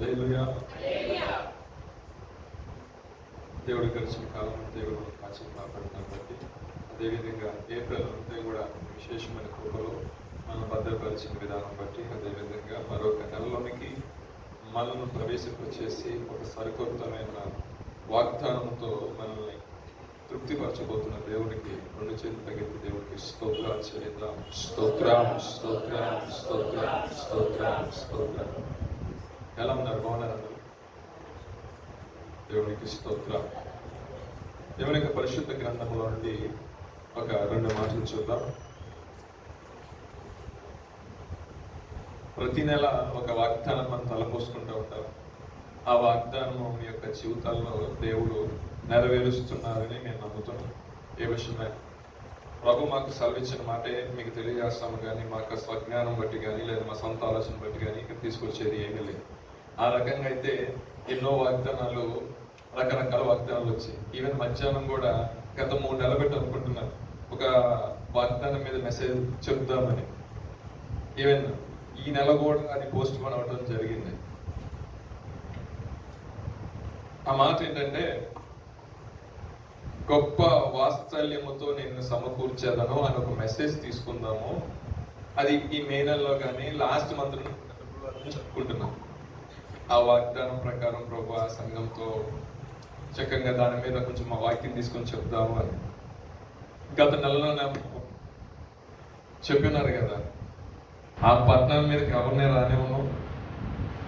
హల్లెలూయా. దేవుడు గడిచిన కాలం దేవుడు కాచి కాపాడుతాను బట్టి, అదేవిధంగా ఏప్రిల్ అంతా కూడా విశేషమైన కృపలో మనం భద్రపరిచిన విధానం బట్టి, అదేవిధంగా మరొక నెలలోనికి మనల్ని ప్రవేశింపచేసి ఒక సరికొత్తమైన వాగ్దానంతో మనల్ని తృప్తిపరచబోతున్న దేవుడికి రెండు చేతులు తగ్గిన దేవుడికి స్తోత్రాలు చెల్లిద్దాం. స్తోత్రం స్తోత్రం స్తోత్రం స్తోత్రం స్తోత్రం. ఎలా ఉన్నారు? బాగున్నారు అందరూ? దేవునికి స్తోత్రం. దేవుని యొక్క పరిశుద్ధ గ్రంథంలో నుండి ఒక రెండు మాటలు చూద్దాం. ప్రతి నెల ఒక వాగ్దానం మనం తలపోసుకుంటూ ఉంటాం. ఆ వాగ్దానము మీ యొక్క జీవితాల్లో దేవుడు నెరవేరుస్తున్నారని నేను నమ్ముతున్నాను. ఏ విషయమే ప్రభు మాకు సెలవిచ్చిన మాటే మీకు తెలియజేస్తాము, కానీ మా యొక్క స్వజ్ఞానం బట్టి కానీ లేదా మా సొంత ఆలోచన బట్టి కానీ ఇక్కడ తీసుకొచ్చేది ఏమీ లేదు. ఆ రకంగా అయితే ఎన్నో వాగ్దానాలు, రకరకాల వాగ్దానాలు వచ్చాయి. ఈవెన్ మధ్యాహ్నం కూడా గత 3 నెలలు పెట్టి అనుకుంటున్నాను ఒక వాగ్దానం మీద మెసేజ్ చెప్దామని. ఈవెన్ ఈ నెల కూడా అది పోస్ట్ పోన్ అవడం జరిగింది. ఆ మాట ఏంటంటే, గొప్ప వాత్సల్యముతో నేను సమకూర్చేదను అని ఒక మెసేజ్ తీసుకుందాము. అది ఈ మే నెలలో కానీ లాస్ట్ మంత్ చెప్పుకుంటున్నాం. ఆ వాగ్దానం ప్రకారం ప్రభు ఆ సంఘంతో చక్కగా దాని మీద కొంచెం మా వాక్యం తీసుకొని చెప్దాము అని గత నెలలో చెప్పినారు కదా. ఆ పట్టణం మీదకి ఎవరినే రానివ్వను,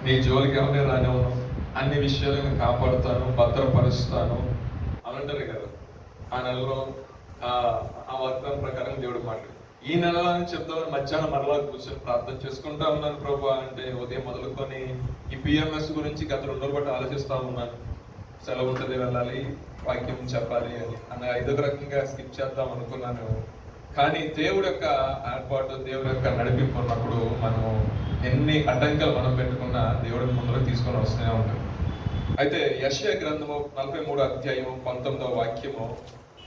నీ జోలికి ఎవరినే రానివ్వను, అన్ని విషయాలు నేను కాపాడుతాను, భద్రపరుస్తాను అని అంటారు కదా. ఆ నెలలో ఆ వాగ్దానం ప్రకారం దేవుడు మాట్లాడు. ఈ నెలలో చెప్తామని మధ్యాహ్నం మరలా కూర్చొని ప్రార్థన చేసుకుంటా ఉన్నాను. ప్రభు అంటే ఉదయం మొదలుకొని ఈ పిఎంఎస్ గురించి గత 2 రోజులు బట్టి ఆలోచిస్తా ఉన్నాను. సెలవు ఉంటుంది, వెళ్ళాలి, వాక్యం చెప్పాలి అని ఐదో రకంగా స్కిప్ చేద్దాం అనుకున్నాను. కానీ దేవుడి యొక్క ఏర్పాటు, దేవుడి యొక్క నడిపింపు ఉన్నప్పుడు మనం ఎన్ని అడ్డంకులు మనం పెట్టుకున్నా దేవుడి ముందుకు తీసుకొని వస్తూనే ఉంటాం. అయితే యెషయా గ్రంథము 43వ అధ్యాయము 19వ వాక్యము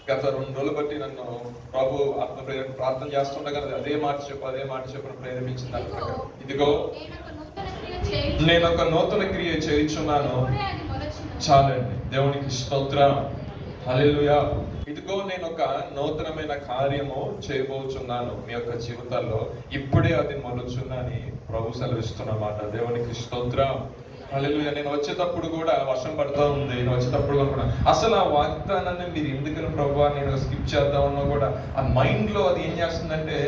గత 2 రోజులు బట్టి నన్ను ప్రభు ఆత్మ ప్రార్థన చేస్తుండగా అదే మాట చెప్పని ప్రేరేపించింది. ఇదిగో నేను ఒక నూతన క్రియ చేయుచున్నాను. చాలండి, దేవునికి స్తోత్రం. హల్లెలూయా. ఇదిగో నేను ఒక నూతనమైన కార్యము చేయబోచున్నాను మీ యొక్క జీవితాల్లో, ఇప్పుడే అది మొలుచున్నని ప్రభు సెలవిస్తున్నమాట. దేవునికి స్తోత్రం. హల్లెలూయా. నేను వచ్చేటప్పుడు కూడా వర్షం పడుతూ ఉంది. నేను వచ్చేటప్పుడు కూడా అసలు ఆ వాగ్దానాన్ని మీరు ఎందుకని ప్రభు నేను స్కిప్ చేద్దామన్నా కూడా ఆ మైండ్ లో అది ఏం చేస్తుందంటే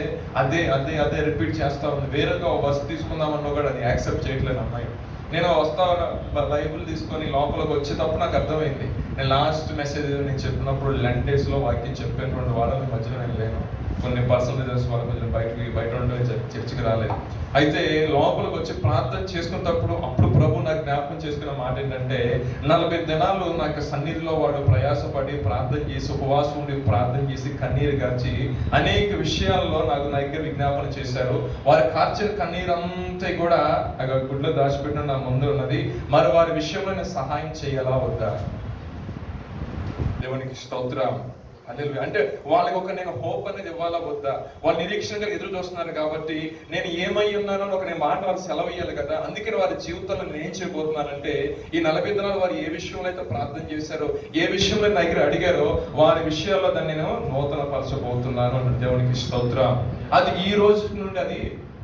అదే అదే అదే రిపీట్ చేస్తా ఉంది. వేరేగా బస్సు తీసుకుందామన్నా కూడా అది యాక్సెప్ట్ చేయట్లేదు అమ్మాయి. నేను బైబుల్ తీసుకొని లోపలికి వచ్చేటప్పుడు నాకు అర్థమైంది. నేను లాస్ట్ మెసేజ్ నేను చెప్పినప్పుడు లెంట్ డేస్ లో వాక్యం చెప్పినటువంటి వాళ్ళ మధ్యలో నేను లేను. కొన్ని పర్సనలైజర్స్ వాళ్ళ కొంచెం బయట ఉండే చర్చికి రాలేదు. అయితే లోపలికి వచ్చి ప్రార్థన చేసుకున్నప్పుడు అప్పుడు ప్రభు నాకు జ్ఞాపకం చేసుకున్న మాట ఏంటంటే, 40 దినాలు నాకు సన్నిధిలో వాడు ప్రయాసపడి ప్రార్థన చేసి, ఉపవాసం ఉండి ప్రార్థన చేసి, కన్నీరు గార్చి అనేక విషయాల్లో నాకు నా దగ్గర విజ్ఞాపన చేశారు. వారి కార్చిన కన్నీరు అంతా కూడా గుడ్లో దాచిపెట్టిన నా ముందు ఉన్నది. మరి వారి విషయంలో నేను సహాయం చేయాలా వద్దా? దేవునికి స్తోత్రం. అంటే వాళ్ళకి ఒక నేను హోప్ అనేది ఇవ్వాలా వద్దా? వాళ్ళు నిరీక్షణగా ఎదురు చూస్తున్నారు కాబట్టి నేను ఏమై ఉన్నానో ఒక నేను మాట వాళ్ళు సెలవు ఇయ్యాలి కదా. అందుకని వారి జీవితంలో నేను ఏం చేయబోతున్నానంటే, ఈ 40 దినాలు వారు ఏ విషయంలో అయితే ప్రార్థన చేశారో, ఏ విషయంలో నా దగ్గర అడిగారో, వారి విషయాల్లో దాన్ని నేను నూతన పరచబోతున్నాను. దేవునికి స్తోత్రం. అది ఈ రోజు నుండి అది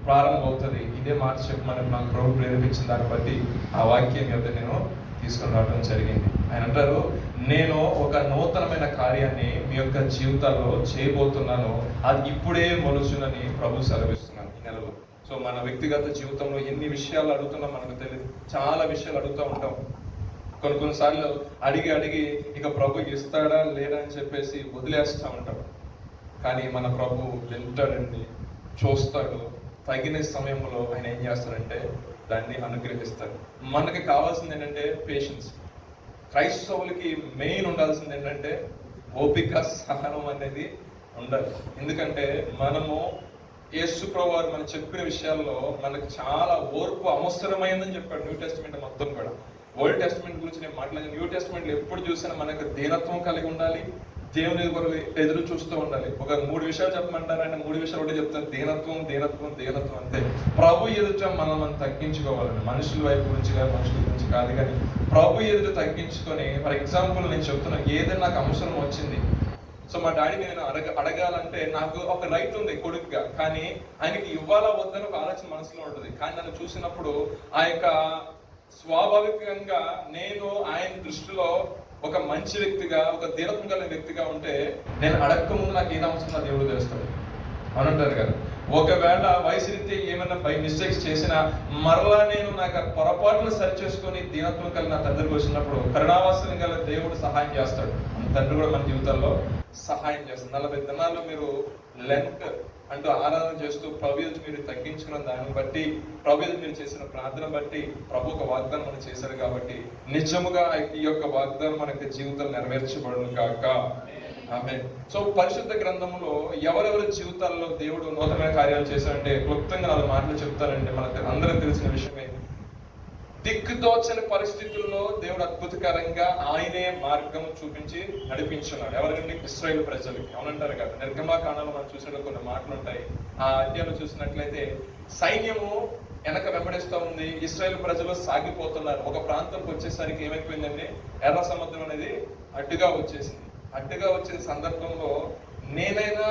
ప్రారంభం అవుతుంది. ఇదే మాట చెప్పమని నాకు ప్రభు ప్రేరేపించిన దాన్ని బట్టి ఆ వాక్యం యొక్క నేను తీసుకొని రావడం జరిగింది. ఆయన అంటారు, నేను ఒక నూతనమైన కార్యాన్ని మీ యొక్క జీవితాల్లో చేయబోతున్నాను, అది ఇప్పుడే మొలుచునని ప్రభు సెలవిస్తున్నాను ఈ నెలలో. సో మన వ్యక్తిగత జీవితంలో ఎన్ని విషయాలు అడుగుతున్నాం మనకు తెలియదు. చాలా విషయాలు అడుగుతూ ఉంటాం. కొన్నిసార్లు అడిగి ఇక ప్రభు ఇస్తాడా లేదా అని చెప్పేసి వదిలేస్తూ ఉంటాం. కానీ మన ప్రభు వింటాడండి, చూస్తాడు. తగిన సమయంలో ఆయన ఏం చేస్తాడంటే దాన్ని అనుగ్రహిస్తాడు. మనకి కావాల్సింది ఏంటంటే పేషెన్స్. క్రైస్తవులకి మెయిన్ ఉండాల్సింది ఏంటంటే ఓపిక, సహనం అనేది ఉండాలి. ఎందుకంటే మనము యేసు ప్రభువారు మనం చెప్పిన విషయాల్లో మనకు చాలా ఓర్పు అవసరమైందని చెప్పాడు న్యూ టెస్టిమెంట్ మొత్తం కూడా. ఓల్డ్ టెస్టిమెంట్ గురించి నేను మాట్లాడిన, న్యూ టెస్టిమెంట్ ఎప్పుడు చూసినా మనకు దీనత్వం కలిగి ఉండాలి, దేవుని కొరకు ఎదురు చూస్తూ ఉండాలి. ఒక 3 విషయాలు చెప్పమంటారంటే 3 విషయాలు ఒకటే చెప్తాను. దీనత్వం అంతే. ప్రభు ఎదుట మనం తగ్గించుకోవాలండి. మనుషుల వైపు నుంచి కాదు, మనుషుల గురించి కాదు, కానీ ప్రభు ఎదుట తగ్గించుకొని, ఫర్ ఎగ్జాంపుల్ నేను చెప్తున్నాను, ఏదైనా నాకు అవసరం వచ్చింది, సో మా డాడీని నేను అడగాలంటే నాకు ఒక రైట్ ఉంది కొడుకుగా, కానీ ఆయనకి ఇవ్వాలా వద్దని ఒక ఆలోచన మనసులో ఉంటుంది. కానీ నన్ను చూసినప్పుడు ఆ యొక్క స్వాభావికంగా నేను ఆయన దృష్టిలో ఒక మంచి వ్యక్తిగా, ఒక దీనత్వం కలిగిన వ్యక్తిగా ఉంటే నేను అడగక ముందు నాకు ఏది అవసరం నా దేవుడు తెలుస్తాడు అని అంటారు కదా. ఒకవేళ వయసు రీత్యా ఏమైనా బై మిస్టేక్స్ చేసినా మరలా నేను నాకు పొరపాటును సరి చేసుకొని దీనత్వం కలిగిన నా తండ్రికి వచ్చినప్పుడు కరుణావాసన గల దేవుడు సహాయం చేస్తాడు. తండ్రి కూడా మన జీవితాల్లో సహాయం చేస్తాడు. 40 దినాలు మీరు లెంట్ అంటూ ఆరాధన చేస్తూ ప్రభు మీరు తగ్గించుకున్న దాన్ని బట్టి, ప్రభు మీరు చేసిన ప్రార్థన బట్టి ప్రభు ఒక వాగ్దానం మనం చేశారు కాబట్టి నిజముగా ఈ యొక్క వాగ్దానం మనకి జీవితం నెరవేర్చబడును కాక. ఆమేన్. సో పరిశుద్ధ గ్రంథంలో ఎవరెవరి జీవితాల్లో దేవుడు నూతనమైన కార్యాలు చేశారంటే క్లుప్తంగా 4 మాటలు చెప్తారండి. మనకు అందరం తెలిసిన విషయమే. దిక్కుదోచని పరిస్థితుల్లో దేవుడు అద్భుతకరంగా ఆయనే మార్గం చూపించి నడిపించున్నాడు. ఎవరికంటే ఇశ్రాయేలు ప్రజలకి. అవునంటారు కదా, నిర్గమాకాండంలో మనం చూసినట్టు కొన్ని మాటలు ఉంటాయి. ఆ అధ్యాయంలో చూసినట్లయితే సైన్యము వెనక వెంబడిస్తూ ఉంది, ఇశ్రాయేలు ప్రజలు సాగిపోతున్నారు. ఒక ప్రాంతంకి వచ్చేసరికి ఏమైపోయిందండి, ఎర్ర సముద్రం అనేది అడ్డుగా వచ్చేసింది. అడ్డుగా వచ్చిన సందర్భంలో నేనైనా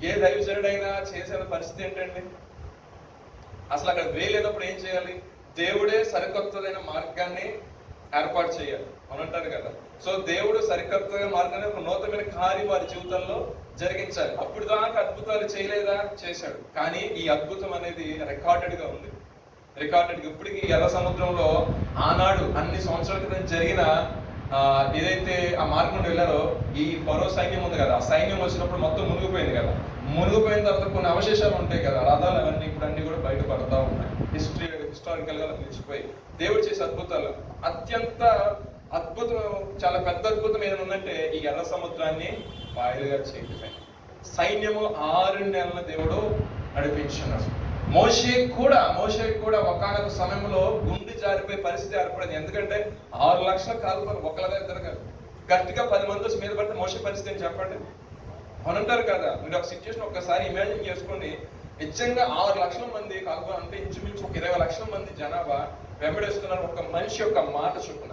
ఏ దైవజనుడైనా చేసిన పరిస్థితి ఏంటండి, అసలు అక్కడ వేయలేనప్పుడు ఏం చేయాలి, దేవుడే సరికొత్తదైన మార్గాన్ని ఏర్పాటు చేయాలి అని అంటారు కదా. సో దేవుడు సరికొత్తగా మార్గాన్ని ఒక నూతనమైన కార్యం వారి జీవితంలో జరిగించాలి. అప్పుడు దాకా అద్భుతాలు చేయలేదా, చేశాడు. కానీ ఈ అద్భుతం అనేది రికార్డెడ్ గా ఉంది. రికార్డెడ్ ఇప్పటికీ ఎర్ర సముద్రంలో ఆనాడు అన్ని సంవత్సరాల క్రితం జరిగిన ఏదైతే ఆ మార్గం వెళ్ళారో ఈ ఫరో సైన్యం ఉంది కదా, ఆ సైన్యం వచ్చినప్పుడు మొత్తం మునిగిపోయింది కదా. మునిగిపోయిన తర్వాత కొన్ని అవశేషాలు ఉంటాయి కదా, రథాలు అవన్నీ ఇప్పుడు అన్ని కూడా బయటపడతా ఉన్నాయి. హిస్టారికల్ గా నిలిచిపోయి దేవుడు చేసే అద్భుతాలు అత్యంత అద్భుతం, చాలా పెద్ద అద్భుతం ఏదైనా ఉందంటే ఈ ఎర్ర సముద్రాన్ని బాయిలుగా చేయటమే. సైన్యము 6 నెలల దేవుడు నడిపించున్నాడు. మోషే కూడా ఒకానొక సమయంలో గుండె జారిపోయే పరిస్థితి ఏర్పడింది. ఎందుకంటే 6 లక్షల కాల్పని ఒకళ్ళగా ఇద్దరు కాదు, గట్టిగా 10 మంది వచ్చి మీద పడితే మోషే పరిస్థితి అని చెప్పండి అని అంటారు కదా. మీరు ఒక సిచ్యువేషన్ ఒక్కసారి ఇమాజిన్ చేసుకోండి. నిజంగా 6 లక్షల మంది కాల్పని అంటే ఇంచుమించు ఒక 20 లక్షల మంది జనాభా వెంబడేస్తున్నారు ఒక మనిషి యొక్క మాట చొప్పున.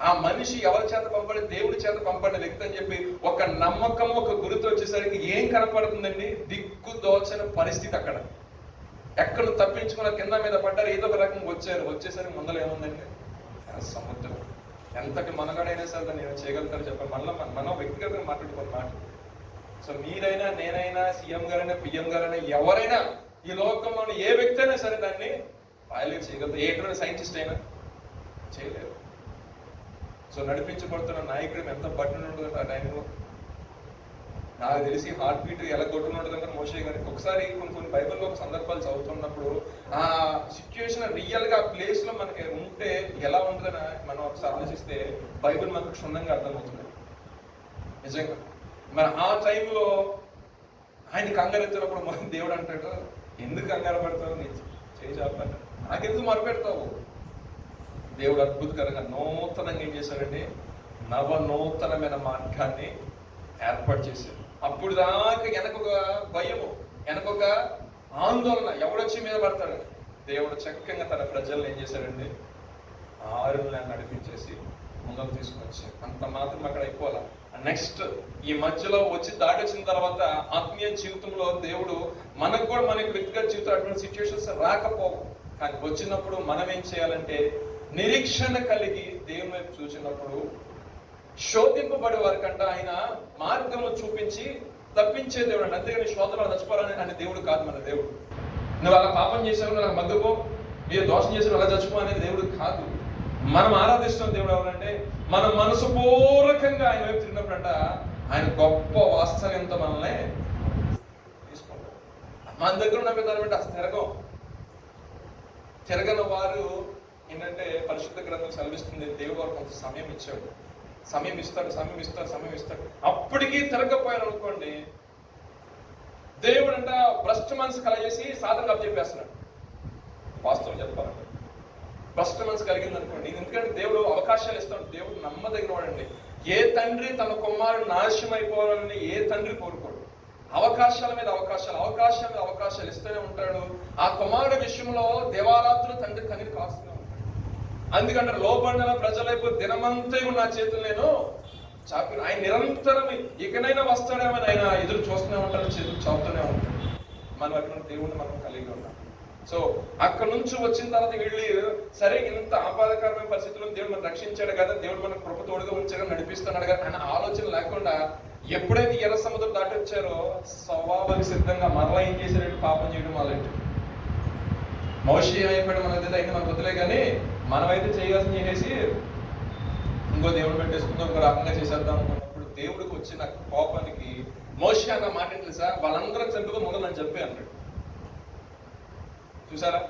ఆ మనిషి ఎవరి చేత పంపడి, దేవుడి చేత పంపడిన వ్యక్తి అని చెప్పి ఒక నమ్మకం, ఒక గుర్తు వచ్చేసరికి ఏం కనపడుతుందండి, దిక్కు దోచని పరిస్థితి. అక్కడ ఎక్కడ తప్పించుకున్న కింద మీద పడ్డారు, ఏదో ఒక రకంగా వచ్చేసరికి ముందర ఏముందండి, సముద్రం. ఎంతటి మనగాడైనా సరే దాన్ని చేయగలుగుతారు చెప్పండి. మళ్ళీ మనం వ్యక్తిగతంగా మాట్లాడుకున్న మాట. సో మీరైనా, నేనైనా, సీఎం గారైనా, పిఎం గారైనా, ఎవరైనా ఈ లోకంలో ఏ వ్యక్తి అయినా సరే దాన్ని బాయిల్గా చేయగలుగుతారు. ఏ సైంటిస్ట్ అయినా చేయలేరు. సో నడిపించబడుతున్న నాయకుడు ఎంత బట్టన ఉంటుంది ఆ టైంలో. నాకు తెలిసి హార్ట్ బీట్ ఎలా కొట్టుకుంటుందని మోషే గారికి ఒకసారి కొన్ని బైబిల్లో ఒక సందర్భాలు చదువుతున్నప్పుడు ఆ సిచ్యువేషన్ రియల్ గా ప్లేస్ లో మనకి ఉంటే ఎలా ఉంటుందని మనం ఒకసారి ఆలోచిస్తే బైబిల్ మనకు క్షుణ్ణంగా అర్థమవుతుంది నిజంగా. మరి ఆ టైంలో ఆయన కంగారు ఎత్తినప్పుడు దేవుడు అంటాడు, ఎందుకు కంగారు పడతావు, నీ చేయి చాపండి, నాకెందుకు మొరపెడతావు. దేవుడు అద్భుతకరంగా నూతనంగా ఏం చేశాడంటే నూతనమైన మార్గాన్ని ఏర్పాటు చేశాడు. అప్పుడు దాకా వెనకొక భయము, వెనకొక ఆందోళన, ఎవడొచ్చి మీద పడతాడు. దేవుడు చక్కగా తన ప్రజలను ఏం చేశాడండి 6 నెలలు నడిపించేసి ముందుకు తీసుకొచ్చి అంత మాత్రం అక్కడ అయిపోవాల. నెక్స్ట్ ఈ మధ్యలో వచ్చి దాటి వచ్చిన తర్వాత ఆత్మీయ జీవితంలో దేవుడు మనకు కూడా మనకి వ్యక్తిగత జీవితం అటువంటి సిచ్యువేషన్స్ రాకపోవు, కానీ వచ్చినప్పుడు మనం ఏం చేయాలంటే నిరీక్షణ కలిగి దేవుని వైపు చూసినప్పుడు శోధింపబడే వారికంట ఆయన మార్గము చూపించి తప్పించే దేవుడు అండి. అంతేగాని శోధనలో చచ్చిపోవాలని అనే దేవుడు కాదు మన దేవుడు. నువ్వు అలా పాపం చేసావు, అలా మగ్గిపో, మీరు దోషం చేసావు, అలా చచ్చిపో అనే దేవుడు కాదు. మనం ఆరాధిస్తున్న దేవుడు ఎవరంటే మన మనసుపూర్వకంగా ఆయన వైపు తిరిగినప్పుడంట ఆయన గొప్ప వాత్సల్యంతో మనల్ని తీసుకుంటాడు. మన దగ్గర ఉన్న విధానం అంటే అసలు తిరగని వారు ఏంటంటే పరిశుద్ధ గ్రంథం సెలవిస్తుంది, దేవుడు వారు కొంత సమయం ఇచ్చాడు, సమయం ఇస్తాడు. అప్పటికీ తిరగపోయారు అనుకోండి, దేవుడు అంట భ్రష్ట మనసు కలగేసి సాధన చెప్పేస్తున్నాడు. వాస్తవం చెప్పాలంటే భ్రష్ట మనసు కలిగింది అనుకోండి, ఎందుకంటే దేవుడు అవకాశాలు ఇస్తాడు. దేవుడు నమ్మదగిన వాడండి. ఏ తండ్రి తన కుమారుడు నాశనం అయిపోవాలని ఏ తండ్రి కోరుకోడు. అవకాశాల మీద అవకాశాలు ఇస్తూనే ఉంటాడు. ఆ కుమారుడి విషయంలో దేవారాత్రులు తండ్రి కన్నీరు కాస్తూనే ఉంటాడు. అందుకంటే లోబడిన ప్రజలైపు దినమంతా నా చేతులు నేను చాపి, ఆయన నిరంతరం ఇకనైనా వస్తాడేమని ఆయన ఎదురు చూస్తూనే ఉంటాడు, చేతులు చాపుతూనే ఉంటాడు. మనం అటువంటి దేవుడిని మనం కలిగి ఉన్నాం. సో అక్కడ నుంచి వచ్చిన తర్వాత వీళ్ళు సరే ఇంత ఆపాదకరమైన పరిస్థితుల్లో దేవుడు మనం రక్షించాడు కదా, దేవుడు మన కృప తోడుగా ఉంచాడు, నడిపిస్తున్నాడు కదా అనే ఆలోచన లేకుండా ఎప్పుడైతే ఎర్ర సముద్రం దాటి వచ్చారో స్వభావానికి సిద్ధంగా మరలా ఏం చేశారంటే పాపం చేయడం మొదలెట్టు. మోషే ఏమైపోయాడు మనకైతే అయితే మనకు వదిలే, కానీ మనమైతే చేయాల్సింది చేసి ఇంకో దేవుడు పెట్టేసుకుందాం, ఇంకో రకంగా చేసేద్దాం అనుకున్నప్పుడు దేవుడికి వచ్చిన కోపానికి మోషే అన్న మాట తెలుసా, వాళ్ళందరం చంపుకో మొదలని చెప్పి అన్నాడు. చూసారా,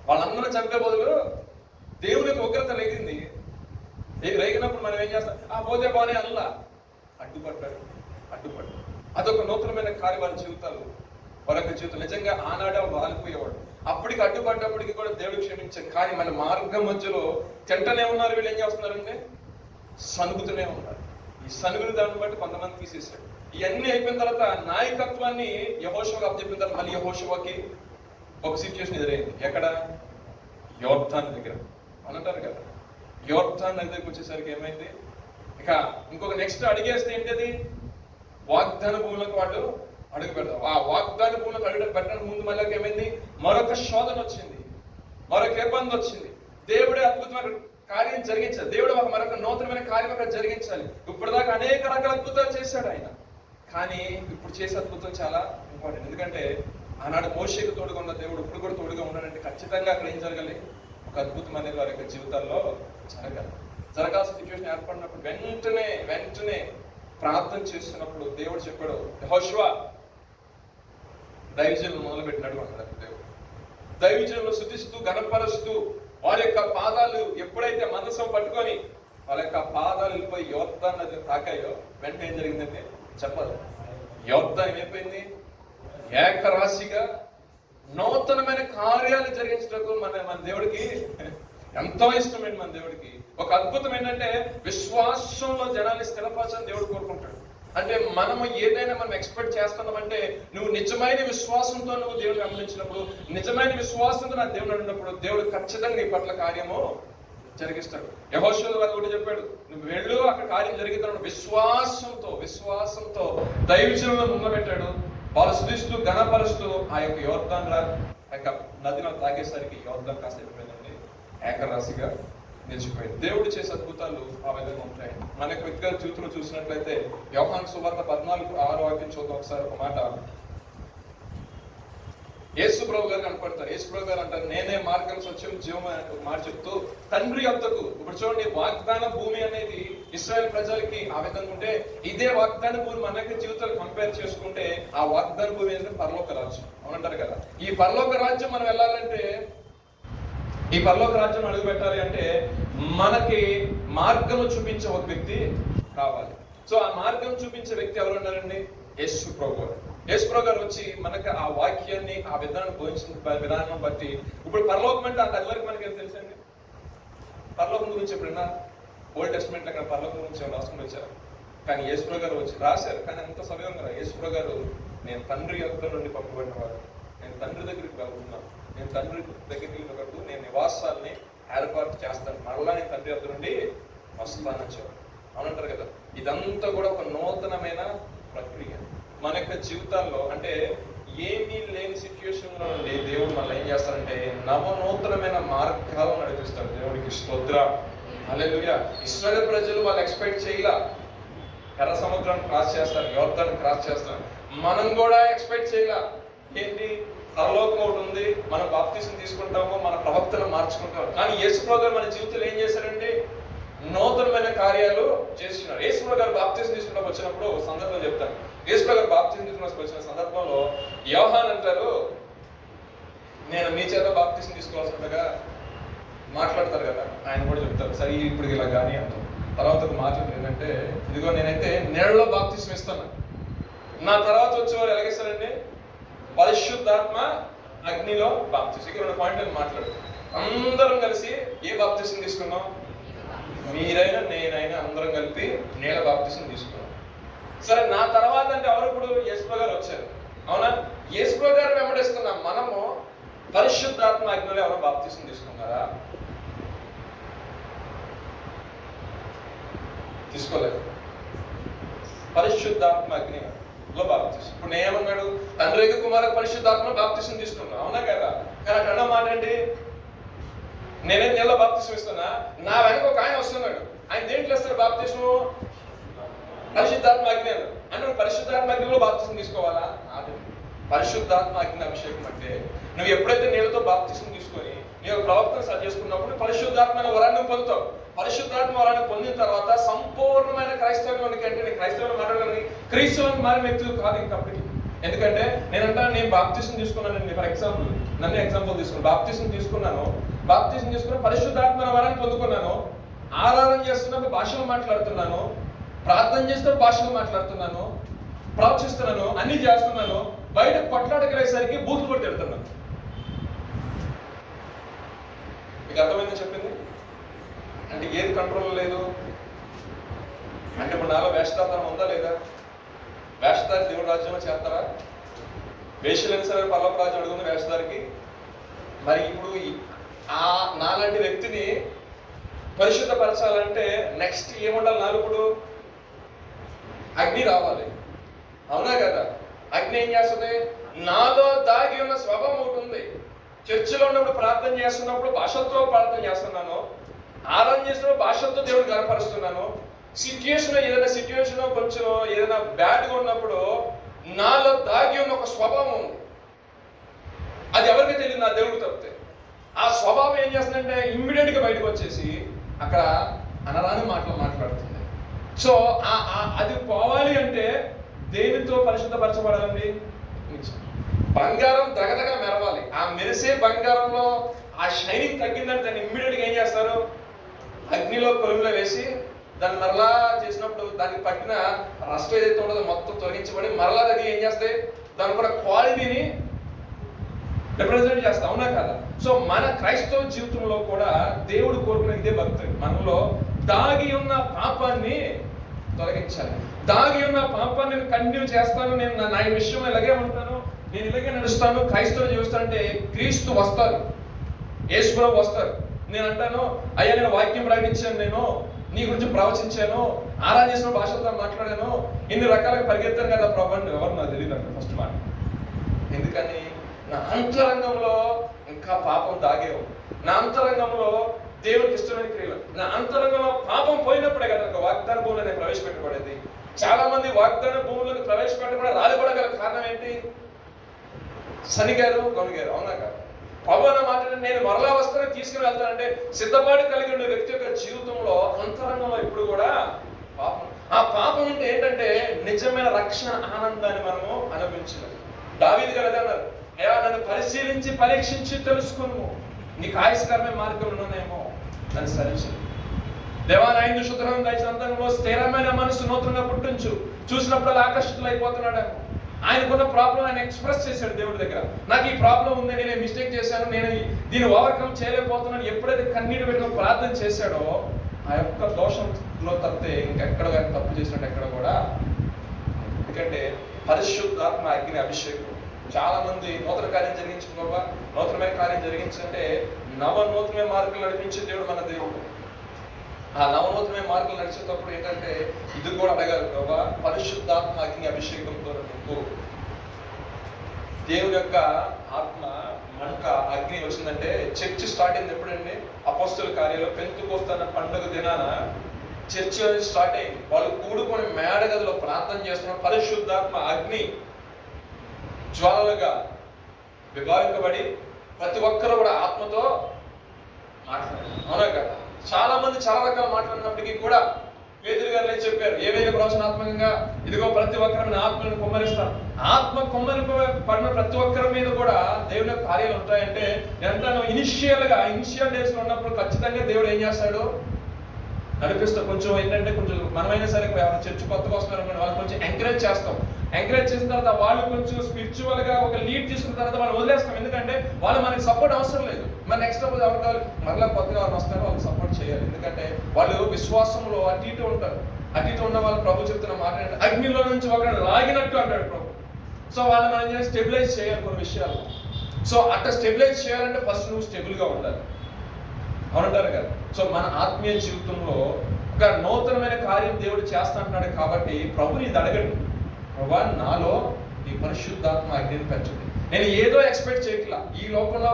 వాళ్ళందరం చంపే బదులు దేవునికి ఉగ్రత రేగింది. రేగినప్పుడు మనం ఏం చేస్తాం, ఆ పోతే బానే అల్లా అడ్డుపడ్డాడు. అదొక నూతనమైన కార్యం వారి జీవితాలు, వారొక జీవితం. నిజంగా ఆనాడే వాలిపోయేవాడు. అప్పటికి అడ్డుపడ్డప్పటికి కూడా దేవుడు క్షమించాడు. కానీ మన మార్గం మధ్యలో తింటనే ఉన్నారు. వీళ్ళు ఏం చేస్తున్నారంటే సనుగుతూనే ఉన్నారు. ఈ సనుగుని దాన్ని బట్టి కొంతమంది తీసేశాడు. ఇవన్నీ అయిపోయిన తర్వాత నాయకత్వాన్ని యెహోషువకు అప్పచెప్పిన తర్వాత మళ్ళీ యెహోషువకి ఒక సిచ్యువేషన్ ఎదురైంది. ఎక్కడ? యోర్దాను దగ్గర అంటారు కదా. యోర్దాను దగ్గరికి వచ్చేసరికి ఏమైంది, ఇక ఇంకొక నెక్స్ట్ అడిగేస్తే ఏంటది, వాగ్దాన భూములకు వాళ్ళు అడుగు పెడతారు. ఆ వాగ్దాన భూములకు అడుగు పెట్టడానికి ముందు మళ్ళీ ఏమైంది, మరొక శోధన వచ్చింది, మరొక ఇబ్బంది వచ్చింది. దేవుడే అద్భుతమైన కార్యం జరిగించాలి. దేవుడు మరొక నూతనమైన కార్యం అక్కడ జరిగించాలి. ఇప్పటిదాకా అనేక రకాల అద్భుతాలు చేశాడు ఆయన, కానీ ఇప్పుడు చేసే అద్భుతం చాలా ఇంపార్టెంట్. ఎందుకంటే ఆనాడు మోషేకు తోడుగా ఉన్న దేవుడు ఇప్పుడు కూడా తోడుగా ఉన్నాడంటే ఖచ్చితంగా అక్కడ ఏం జరగాలి, ఒక అద్భుతం అనేది వారి యొక్క జీవితాల్లో జరగాల్సిన సిచ్యువేషన్ ఏర్పడినప్పుడు వెంటనే ప్రార్థన చేస్తున్నప్పుడు దేవుడు చెప్పాడు, యెహోషువ దైవజనులు మొదలు పెట్టినాడు అన్నాడు. దేవుడు దైవజనులు స్తుతిస్తూ గణపరుస్తూ వారి యొక్క పాదాలు ఎప్పుడైతే మందసం పట్టుకొని వాళ్ళ యొక్క పాదాలు వెళ్ళిపోయి యోర్దాను నదిని తాకాయో వెంటనే ఏం జరిగిందంటే చెప్పాలి, యోర్దాను ఏమైపోయింది, ఏకరాశిగా నూతనమైన కార్యాలు జరిగించడానికి మన దేవుడికి ఎంతో ఇష్టమైన మన దేవుడికి ఒక అద్భుతం ఏంటంటే విశ్వాసంలో జనాన్ని స్థిరపరచని దేవుడు కోరుకుంటాడు. అంటే మనము ఏదైనా మనం ఎక్స్పెక్ట్ చేస్తున్నామంటే నువ్వు నిజమైన విశ్వాసంతో నువ్వు దేవుడిని గమనించినప్పుడు, నిజమైన విశ్వాసంతో నా దేవుడు అన్నప్పుడు దేవుడు ఖచ్చితంగా నీ పట్ల కార్యము జరిగిస్తాడు. యెహోషువ వారు కూడా చెప్పాడు, నువ్వు వెళ్ళు అక్కడ కార్యం జరిగిస్తున్నాడు. విశ్వాసంతో దైవజనులను ముంగబెట్టాడు. వాళ్ళు స్తుతిస్తూ గణపరుస్తూ ఆ యొక్క యోర్దాను నదిలో తాగేసరికి యోర్దాను కాస్త అయిపోయిందండి, ఏకరాశిగా నిలిచిపోయింది. దేవుడు చేసే అద్భుతాలు ఆ విధంగా ఉంటాయి. మనకు వ్యక్తిగత జీవితంలో చూసినట్లయితే యోహాను సువార్త 14:6 చూద్దాం ఒకసారి ఒక మాట. యేసు ప్రభు గారు కనపడతారు. యేసు ప్రభు గారు అంటారు, నేనే మార్గం సత్యం జీవం మాట చెప్తూ తండ్రి యొద్దకు. ఇప్పుడు చూడండి, వాగ్దాన భూమి అనేది ఇశ్రాయేల్ ప్రజలకి ఆ విధంగా ఉంటే, ఇదే వాగ్దాన భూమి మనకి జీవితాలు కంపేర్ చేసుకుంటే ఆ వాగ్దాన భూమి అనేది పరలోక రాజ్యం అవునంటారు కదా. ఈ పరలోక రాజ్యం మనం వెళ్ళాలంటే, ఈ పరలోక రాజ్యం అడుగు పెట్టాలి అంటే మనకి మార్గము చూపించే ఒక వ్యక్తి కావాలి. సో ఆ మార్గం చూపించే వ్యక్తి ఎవరు ఉన్నారండి? యేసు ప్రభు గారు. యేసు ప్రభు గారు వచ్చి మనకి ఆ వాక్యాన్ని ఆ విధానం బోధించిన విధానం బట్టి, ఇప్పుడు పరలోకం అంటే అది వరకు మనకి ఏం తెలుసండి? పరలోకం గురించి ఎప్పుడైనా ఓల్డ్ టెస్ట్మెంట్ అక్కడ పరలోకం గురించి రాసుకుని వచ్చారు, కానీ యేసు ప్రభు గారు వచ్చి రాశారు. కానీ అంత సవ్యంగా యేసు ప్రభు గారు, నేను తండ్రి యొక్క నుండి పంపబడినవాడు, నేను తండ్రి దగ్గరికి వెళ్తున్నాను, నేను తండ్రి దగ్గరికి వెళ్ళినప్పుడు నేను నివాసాలని ఏర్పాటు చేస్తాను, మరలా నేను తండ్రి వద్ద నుండి వస్తానని చెప్పారు అవునంటారు కదా. ఇదంతా కూడా ఒక నూతనమైన ప్రక్రియ మన యొక్క జీవితాల్లో. అంటే ఏమీ లేని సిచ్యువేషన్ లో నుండి దేవుడు మళ్ళీ ఏం చేస్తారంటే నూతనమైన మార్గాలు నడిపిస్తాడు. దేవుడికి స్తోత్రం, హల్లెలూయా. ఇశ్రాయేలు ప్రజలు వాళ్ళు ఎక్స్పెక్ట్ చేయలా ఎర్ర సముద్రాన్ని క్రాస్ చేస్తారు, యోర్దాన్ని క్రాస్ చేస్తారు. మనం కూడా ఎక్స్పెక్ట్ చేయలా. ఏంటి, పరలోకం ఒకటి ఉంది, మనం బాప్తిసం తీసుకుంటాము, మన ప్రవక్తను మార్చుకుంటాము. కానీ యేసుప్రభు గారు మన జీవితంలో ఏం చేశారండి? నూతనమైన కార్యాలు చేస్తున్నారు. యేసుప్రభు గారు బాప్తిసం తీసుకుంటూ వచ్చినప్పుడు సందర్భం చెప్తాను. యేసుప్రభు గారు బాప్తిసం తీసుకుని వచ్చిన సందర్భంలో యోహాన్ అంటారు, నేను మీ చేత బాప్తిసం తీసుకోవాల్సిందిగా మాట్లాడతారు కదా. ఆయన కూడా చెప్తారు, సరే ఇప్పుడు ఇలా కానీ అంటారు. తర్వాత ఒక మాట ఏంటంటే, ఇదిగో నేనైతే నీళ్ళలో బాప్తిసం ఇస్తాను, నా తర్వాత వచ్చేవారు ఎలాగేస్తారండి? పరిశుద్ధాత్మ అగ్నిలో బాప్తిసం. ఇక్కడ 2 పాయింట్లు మాట్లాడు. అందరం కలిసి ఏ బాప్తిసం తీసుకున్నాం? మీరైనా నేనైనా అందరం కలిపి నీళ్ళ బాప్తిసం తీసుకున్నాం. సరే, నా తర్వాత అంటే ఎవరు? ఇప్పుడు యేసుప్రభు గారు వచ్చారు, అవునా? యేసుప్రభు గారు వెంబడిస్తున్నాం మనము. పరిశుద్ధాత్మ అగ్నిలో ఎవరు బాప్తిసం తీసుకున్నారా? తీసుకోలేదు. పరిశుద్ధాత్మ అగ్నిలో బాప్తిసం. ఇప్పుడు నేనేమన్నాడు? తండ్రి కుమార పరిశుద్ధాత్మ బాప్తిసం తీసుకున్నా, అవునా కదా? కానీ అక్కడ అన్న మాట ఏంటి? నేనేం నీళ్ళ బాప్తిసం ఇస్తున్నా, నా వెనక ఒక ఆయన వస్తున్నాడు. ఆయన దేంట్లో ఇస్తాడు బాప్తిసం? పరిశుద్ధాత్మ అగ్ని అన్నాడు. అంటే నువ్వు పరిశుద్ధాత్మ అగ్నిలో బాప్తిసం తీసుకోవాలా? పరిశుద్ధాత్మ అగ్ని అభిషేకం అంటే నువ్వు ఎప్పుడైతే నీళ్ళతో బాప్తిసం తీసుకొని నీవు ప్రవర్తన సరి చేసుకున్నప్పుడు పరిశుద్ధాత్మ వరాన్ని పొందుతావు. పరిశుద్ధాత్మ వరాన్ని పొందిన తర్వాత సంపూర్ణమైన క్రైస్తవంలోనికి, అంటే నేను క్రైస్తవులు మాట్లాడాలని క్రీస్తువులకు మారిన వ్యక్తులు కాదు ఇంకప్పటికి. ఎందుకంటే నేను బాప్తిసం తీసుకున్నాను. ఫర్ ఎగ్జాంపుల్ నన్ను ఎగ్జాంపుల్ తీసుకున్నాను. బాప్తిసం తీసుకుని పరిశుద్ధాత్మ వరాన్ని పొందుకున్నాను. ఆరాధన చేస్తున్నప్పుడు భాషలు మాట్లాడుతున్నాను, ప్రార్థన చేస్తే భాషలు మాట్లాడుతున్నాను, ప్రవచిస్తున్నాను, అన్ని చేస్తున్నాను. బయట కొట్లాడగలేసరికి బూతులు కూడా తిడుతున్నాను. మీకు అర్థమైందని చెప్పింది అంటే ఏది కంట్రోల్ లేదు అంటే ఇప్పుడు నాలో వేషధారణం ఉందా లేదా? వేషధారి దేవుడి రాజ్యంలో చేస్తారా? వేషలేని సరే పల్లవ రాజ్యం అడుగుంది వేషధారికి. మరి ఇప్పుడు నాలాంటి వ్యక్తిని పరిశుద్ధపరచాలంటే నెక్స్ట్ ఏముండాలి? నాలుగుడు అగ్ని రావాలి, అవునా కదా? అగ్ని ఏం చేస్తుంది? నాలో దాగి ఉన్న స్వభావం ఒకటి ఉంది. చర్చిలో ఉన్నప్పుడు ప్రార్థన చేస్తున్నప్పుడు భాషలతో ప్రార్థన చేస్తున్నాను, ఆరాధన చేసినప్పుడు భాషలతో దేవుడు కనపరుస్తున్నాను. ఏదైనా సిచ్యువేషన్ కొంచెం ఏదైనా బ్యాడ్గా ఉన్నప్పుడు నాలో దాగి ఉన్న ఒక స్వభావం ఉంది. అది ఎవరికి తెలియదు, నా దేవుడికి తప్పితే. ఆ స్వభావం ఏం చేస్తుందంటే ఇమ్మీడియట్గా బయటకు వచ్చేసి అక్కడ అనరాని మాటలు మాట్లాడుతుంది. సో అది పోవాలి అంటే దేనితో పరిశుద్ధపరచబడాలండి? బంగారం దగదగా మెరవాలి. ఆ మెరిసే బంగారంలో ఆ షైనింగ్ తగ్గిందంటే దాన్ని ఇమ్మీడియట్గా ఏం చేస్తారు? అగ్నిలో కొలుములో వేసి దాన్ని మరలా చేసినప్పుడు దానికి పట్టిన రస్ట్ ఏదైతే ఉండదో మొత్తం తొలగించబడి మరలా అది ఏం చేస్తాయి? దాని కూడా క్వాలిటీని రిప్రజెంట్ చేస్తా, అవునా కదా? సో మన క్రైస్తవ జీవితంలో కూడా దేవుడు కోరుకునే ఇదే భక్తి. మనలో దాగి ఉన్న పాపాన్ని తొలగించాలి. దాగి ఉన్న పాపాన్ని నేను కంటిన్యూ చేస్తాను, నేను నా విషయంలో ఇలాగే ఉంటాను, నేను ఇలాగే నడుస్తాను, క్రైస్తవులు జీవిస్తానంటే క్రీస్తు వస్తారు, యేసుప్రభు వస్తారు. నేను అంటాను, అయ్యా నేను వాక్యం ప్రకటించాను, నేను నీ గురించి ప్రవచించాను, ఆరాధన చేసిన భాషలతో మాట్లాడాను, ఇన్ని రకాలుగా పరిగెత్తాను కదా ప్రభు అని ఎవరు నాకు తెలియదు అంటే ఫస్ట్ మాట. ఎందుకని? నా అంతరంగంలో ఇంకా పాపం దాగేవు. నా అంతరంగంలో దేవునికి ఇష్టమైన క్రియలు, నా అంతరంగంలో పాపం పోయినప్పుడే కదా వాగ్దాన భూములను ప్రవేశపెట్టబడేది. చాలా మంది వాగ్దాన భూములను ప్రవేశపెట్టకుండా రాలిపడగల కారణం ఏంటి? శనిగారు గొనిగారు, అవునా కాదు? పవన మాట నేను మరలా వస్తానే తీసుకుని వెళ్తానంటే సిద్ధపాటు కలిగి ఉండే వ్యక్తి యొక్క జీవితంలో అంతరంగంలో ఇప్పుడు కూడా పాపం. ఆ పాపం అంటే ఏంటంటే నిజమైన రక్షణ ఆనందాన్ని మనము అనుభవించలేదు. దావీదు గారు అదే అన్నారు, అయ్యా నన్ను పరిశీలించి పరీక్షించి తెలుసుకును, నీకు ఆయుష్కరమైన మార్గం ఉన్నానేమో నన్ను సరించు. దేవా నా యందు శుద్ధం దయచేసి అంతరంగంలో స్థిరమైన మనసు నూతనంగా పుట్టించు. చూసినప్పుడు ఆకర్షితులు అయిపోతున్నాడేమో. ఆయనకున్న ప్రాబ్లం ఆయన ఎక్స్ప్రెస్ చేశాడు దేవుడి దగ్గర. నాకు ఈ ప్రాబ్లం ఉంది, నేను మిస్టేక్ చేశాను, నేను దీన్ని ఓవర్కమ్ చేయలేకపోతున్నాను. ఎప్పుడైతే కన్నీరు పెట్టుకుని ప్రార్థన చేశాడో ఆ యొక్క దోషంలో తప్పితే ఇంకెక్కడ తప్పు చేసినట్టు ఎక్కడ కూడా. ఎందుకంటే పరిశుద్ధాత్మ అగ్ని అభిషేకం. చాలా మంది నూతన కార్యం జరిగించుకోవా, నూతనమైన కార్యం జరిగించంటే నూతనమైన మార్గం నడిపించే దేవుడు మన దేవుడు. ఆ నవనూతనమైన మార్గం నడిచేటప్పుడు ఏంటంటే ఇది కూడా అడగాలి, ప్రభా పరిశుద్ధాత్మ అగ్ని అభిషేకంతో నీకు దేవుని యొక్క ఆత్మ మంట అగ్ని వచ్చిందంటే చర్చ్ స్టార్ట్ అయింది ఎప్పుడండి? అపోస్తల కార్యాలు పెంతెకోస్తు పండుగ దినాన చర్చ్ స్టార్ట్ అయింది. వాళ్ళు కూడుకొని మేడగదిలో ప్రార్థన చేస్తున్న పరిశుద్ధాత్మ అగ్ని జ్వాలలుగా విభావింపబడి ప్రతి ఒక్కరు కూడా ఆత్మతో మాట్లాడారు, అవునా కదా? చాలా మంది చాలా రకాల మాట్లాడినప్పటికీ కూడా పేతురు గారు చెప్పారు, ఏవైనా ప్రవచనాత్మకంగా ఇదిగో ప్రతి ఒక్కరి ఆత్మను కుమ్మరిస్తాను. ఆత్మ పడిన ప్రతి ఒక్కరి మీద కూడా దేవుని కార్యాలు ఉంటాయంటే ఎంత ఇనిషియల్ డేస్ లో ఉన్నప్పుడు ఖచ్చితంగా దేవుడు ఏం చేస్తాడు? నడిపిస్తాం. కొంచెం ఏంటంటే కొంచెం మనమైనా సరే చర్చ్ కొత్తగా వస్తున్నారు వాళ్ళు కొంచెం ఎంకరేజ్ చేస్తాం. ఎంకరేజ్ చేసిన తర్వాత వాళ్ళు కొంచెం స్పిరిచువల్ గా ఒక లీడ్ తీసుకున్న తర్వాత వాళ్ళు వదిలేస్తాం. ఎందుకంటే వాళ్ళు మనకి సపోర్ట్ అవసరం లేదు, మరి నెక్స్ట్ రోజు ఎవరు కావాలి, మరలా కొత్తగా వాళ్ళు వస్తారు, వాళ్ళకి సపోర్ట్ చేయాలి. ఎందుకంటే వాళ్ళు విశ్వాసంలో అటు ఇటు ఉంటారు. అటు ఇటు ఉన్న వాళ్ళు ప్రభు చెప్తున్న మాట ఏంటంటే అగ్నిలో నుంచి ఒకరిని లాగినట్టు అంటాడు ప్రభు. సో వాళ్ళని మనం స్టెబిలైజ్ చేయాలి కొన్ని విషయాలు. సో అట్లా స్టెబిలైజ్ చేయాలంటే ఫస్ట్ నువ్వు స్టెబుల్గా ఉండాలి, అవునంటారు కదా. సో మన ఆత్మీయ జీవితంలో ఒక నూతనమైన కార్యం దేవుడు చేస్తా అంటున్నాడు కాబట్టి ప్రభుని ఇది అడగండి, ప్రభా నాలో ఈ పరిశుద్ధాత్మ అగ్నిని పెంచండి. నేను ఏదో ఎక్స్పెక్ట్ చేయట్లా, ఈ లోకంలో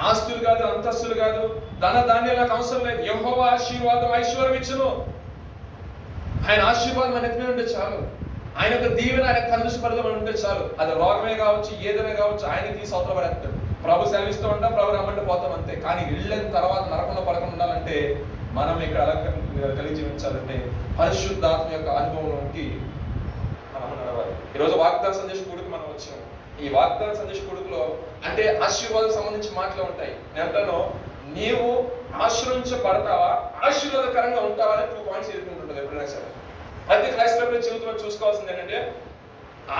ఆస్తులు కాదు, అంతస్తులు కాదు, ధన ధాన్యాలు నాకు అవసరం లేదు. యెహోవా ఆశీర్వాదం ఐశ్వర్యం ఇచ్చును. ఆయన ఆశీర్వాదం మన ఎత్తున ఉంటే చాలు, ఆయన యొక్క దీవెన ఆయన కనుపరదం ఉంటే చాలు. అది రోగమే కావచ్చు, ఏదైనా కావచ్చు, ఆయన తీసి అవతల పడేస్తాడు. ప్రభు సెలవిస్తూ ఉంటాం, ప్రభు రమ్మంటే పోతాం అంతే. కానీ వెళ్ళిన తర్వాత నరకంలో పడకుండా ఉండాలంటే మనం ఇక్కడ ఎలా కలిగి జీవించాలంటే పరిశుద్ధాత్మ యొక్క అనుభవంలోకి మనం నడవాలి. ఈరోజు వాగ్దాన సందేశ కూడికి మనం వచ్చాము. ఈ వాగ్దాన సందేశ కూడికలో అంటే ఆశీర్వాదం సంబంధించి మాటలు ఉంటాయి. నేను అంటాను, నీవు ఆశ్రయించబడతావా, ఆశీర్వాదకరంగా ఉంటావా అని 2 పాయింట్స్ ఎదుర్కొంటుంటుంది ఎప్పుడైనా సరే. ప్రతి క్రైస్తవ జీవితంలో చూసుకోవాల్సింది ఏంటంటే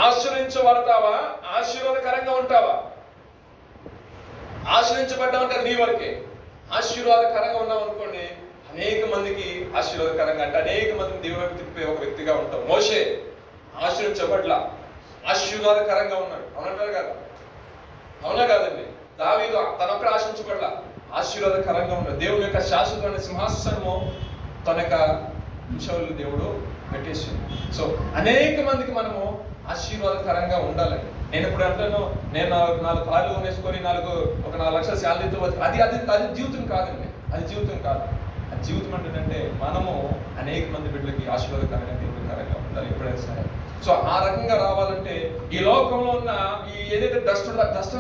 ఆశ్రయించబడతావా, ఆశీర్వాదకరంగా ఉంటావా. ఆశ్రయించబడ్డామంటే నీ వరకే. ఆశీర్వాదకరంగా ఉన్నాం అనుకోండి, అనేక మందికి ఆశీర్వాదకరంగా అంటే అనేక మందిని దేవుని తిప్పే ఒక వ్యక్తిగా ఉంటాం. మోషే ఆశ్రయించబడ్లా, ఆశీర్వాదకరంగా ఉన్నాడు, అవునంటారు కదా, అవునా కాదండి. దావీదు తనొక్కడ ఆశించబడ్లా, ఆశీర్వాదకరంగా ఉన్నాడు. దేవుని యొక్క శాశ్వతమైన సింహాసనము తన యొక్క అంశాలు దేవుడు పెట్టేసింది. సో అనేక మందికి మనము ఆశీర్వాదకరంగా ఉండాలండి. నేను ఇప్పుడు అంటాను, నేను 4 కార్లు కొనేసుకొని 4 లక్షల శాలరీతో అది అది అది జీవితం కాదండి. అది జీవితం కాదు. అది జీవితం అంటే మనము అనేక మంది బిడ్డలకి ఆశీర్వాదకరంగా దేవుడికరంగా ఉండాలి ఎప్పుడైనా సరే. సో ఆ రకంగా రావాలంటే ఈ లోకంలో ఉన్న ఈ ఏదైతే డస్ట్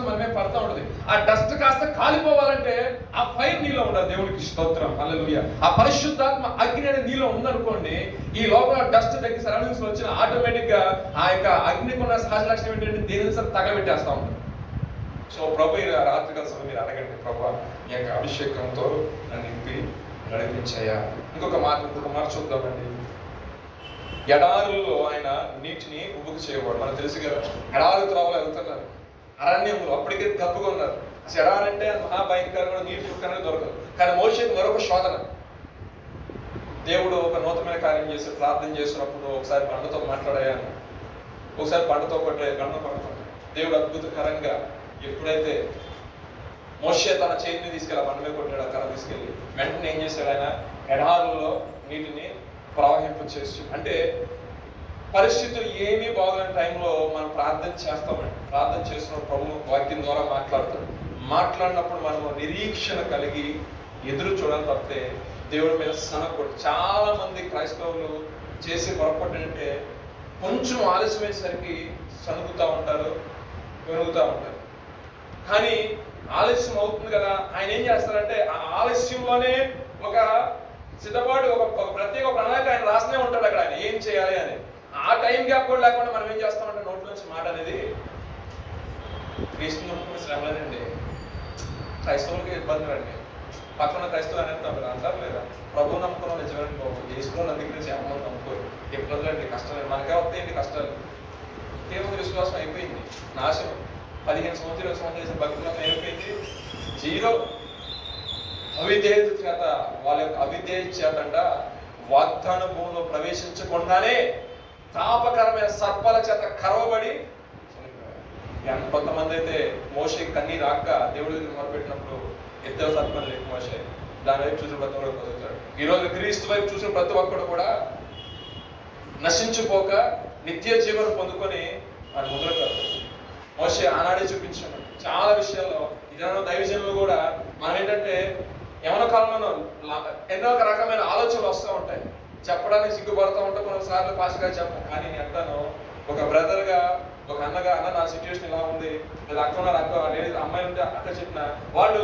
మనమే పడతా ఉంటుంది, ఆ డస్ట్ కాస్త కాలిపోవాలంటే ఆ ఫైర్ నీలో ఉండాలి. దేవునికి స్తోత్రం, హల్లెలూయా. ఆ పరిశుద్ధాత్మ అగ్ని అనేది నీలో ఉందనుకోండి, ఈ లోపల డస్ట్ దగ్గర సరౌండింగ్స్ వచ్చిన ఆటోమేటిక్ గా ఆ యొక్క అగ్నికి ఉన్న సహజ లక్షణం ఏంటంటే దేని సరే తగలబెట్టేస్తా ఉంటుంది. సో ప్రభు రాత్రికాల సమయం మీరు అడగండి, ప్రభు ఈ యొక్క అభిషేకంతో నన్ను నింపి నడిపించాయా. ఇంకొక మాట చూద్దామండి. ఎడారుల్లో ఆయన నీటిని ఉబ్బుకు చేయకూడదు. మనకు తెలుసు కదా, ఎడారు త్రోవలో వెళ్తున్నారు, అరణ్యంలో అప్పటికే తప్పుగా ఉన్నారు. అసలు ఎడారంటే మహాభయంకరంగా నీటి చుక్కనే దొరకదు. కానీ మోషేకి మరొక శోధన. దేవుడు ఒక నూతనమైన కార్యం చేసి ప్రార్థన చేసినప్పుడు ఒకసారి బండతో మాట్లాడాను, ఒకసారి బండతో కొట్టే గండ పడుతుంది. దేవుడు అద్భుతకరంగా ఎప్పుడైతే మోషే తన చేతిని తీసుకెళ్ళి బండ మీద కొట్టాడు, ఆ కర్ర తీసుకెళ్ళి వెంటనే ఏం చేశాడు, ఆయన ఎడారుల్లో నీటిని ప్రవహింప చేసి. అంటే పరిస్థితులు ఏమీ బాగులేని టైంలో మనం ప్రార్థన చేస్తామండి. ప్రార్థన చేసినప్పుడు ప్రభు వాక్యం ద్వారా మాట్లాడినప్పుడు మనము నిరీక్షణ కలిగి ఎదురు చూడాలి తప్పితే దేవుడి మీద సనకూడదు. చాలా మంది క్రైస్తవులు చేసే పొరపాటు అంటే కొంచెం ఆలస్యమయ్యేసరికి సనుగుతూ ఉంటారు, వెనుగుతూ ఉంటారు. కానీ ఆలస్యం అవుతుంది కదా, ఆయన ఏం చేస్తారంటే ఆ ఆలస్యంలోనే ఒక సిద్ధపాటు ఒక ప్రత్యేక ప్రణాళిక ఆయన రాస్తూనే ఉంటాడు అక్కడ, ఆయన ఏం చేయాలి అని. ఆ టైం గ్యాప్ కూడా లేకుండా మనం ఏం చేస్తామంటే నోట్లో నుంచి మాట అనేది క్రీస్తు నమ్ముకున్న శ్రమలేనండి. క్రైస్తవులకి ఇబ్బందులు అండి. పక్కన క్రైస్తవులు అనేది అంటారు లేదా, ప్రభు నమ్ముకున్న నిజమైన బాబు చేసుకున్న అందుకని ఏమన్నా నమ్ముకోరు. ఇబ్బందులు అండి, కష్టాలు మనకే వస్తాయండి కష్టాలు. దేవుని విశ్వాసం అయిపోయింది, నాశనం. 15 సంవత్సరాలు చేసిన భక్తులను అయిపోయింది, జీరో. అవిధేయత చేత, వాళ్ళ యొక్క అవిధేయత చేతంట వాగ్దాన భూమిలో ప్రవేశించకుండానే తాపకరమైన సర్పాల చేత కరవబడి కొంతమంది అయితే మోషే కన్నీరు రాక దేవుడి దగ్గర మొదలుపెట్టినప్పుడు ఇద్దరు సర్పాలు లేక మోషే దాని వైపు చూసిన ప్రతి ఒక్కరు పొందుతాడు. ఈరోజు క్రీస్తు వైపు చూసిన ప్రతి ఒక్కడు కూడా నశించిపోక నిత్య జీవనం పొందుకొని మన ముద్రకారు. మోషే ఆనాడే చూపించాడు చాలా విషయాల్లో. ఇదైనా దైవజనులు కూడా మనం ఏంటంటే యవన కాలంలో ఎన్నో రకమైన ఆలోచనలు వస్తూ ఉంటాయి, చెప్పడానికి సిగ్గుపడుతూ ఉంటాం కొన్నిసార్లు పాస్గా చెప్పం. కానీ నేను అంటాను, ఒక బ్రదర్గా, ఒక అన్నగా, అన్న నా సిచ్యువేషన్ ఇలా ఉంది, లేదా అక్క ఉన్నారు, అక్క లేదు, అమ్మాయిలు ఉంటే అక్క చెప్పిన వాళ్ళు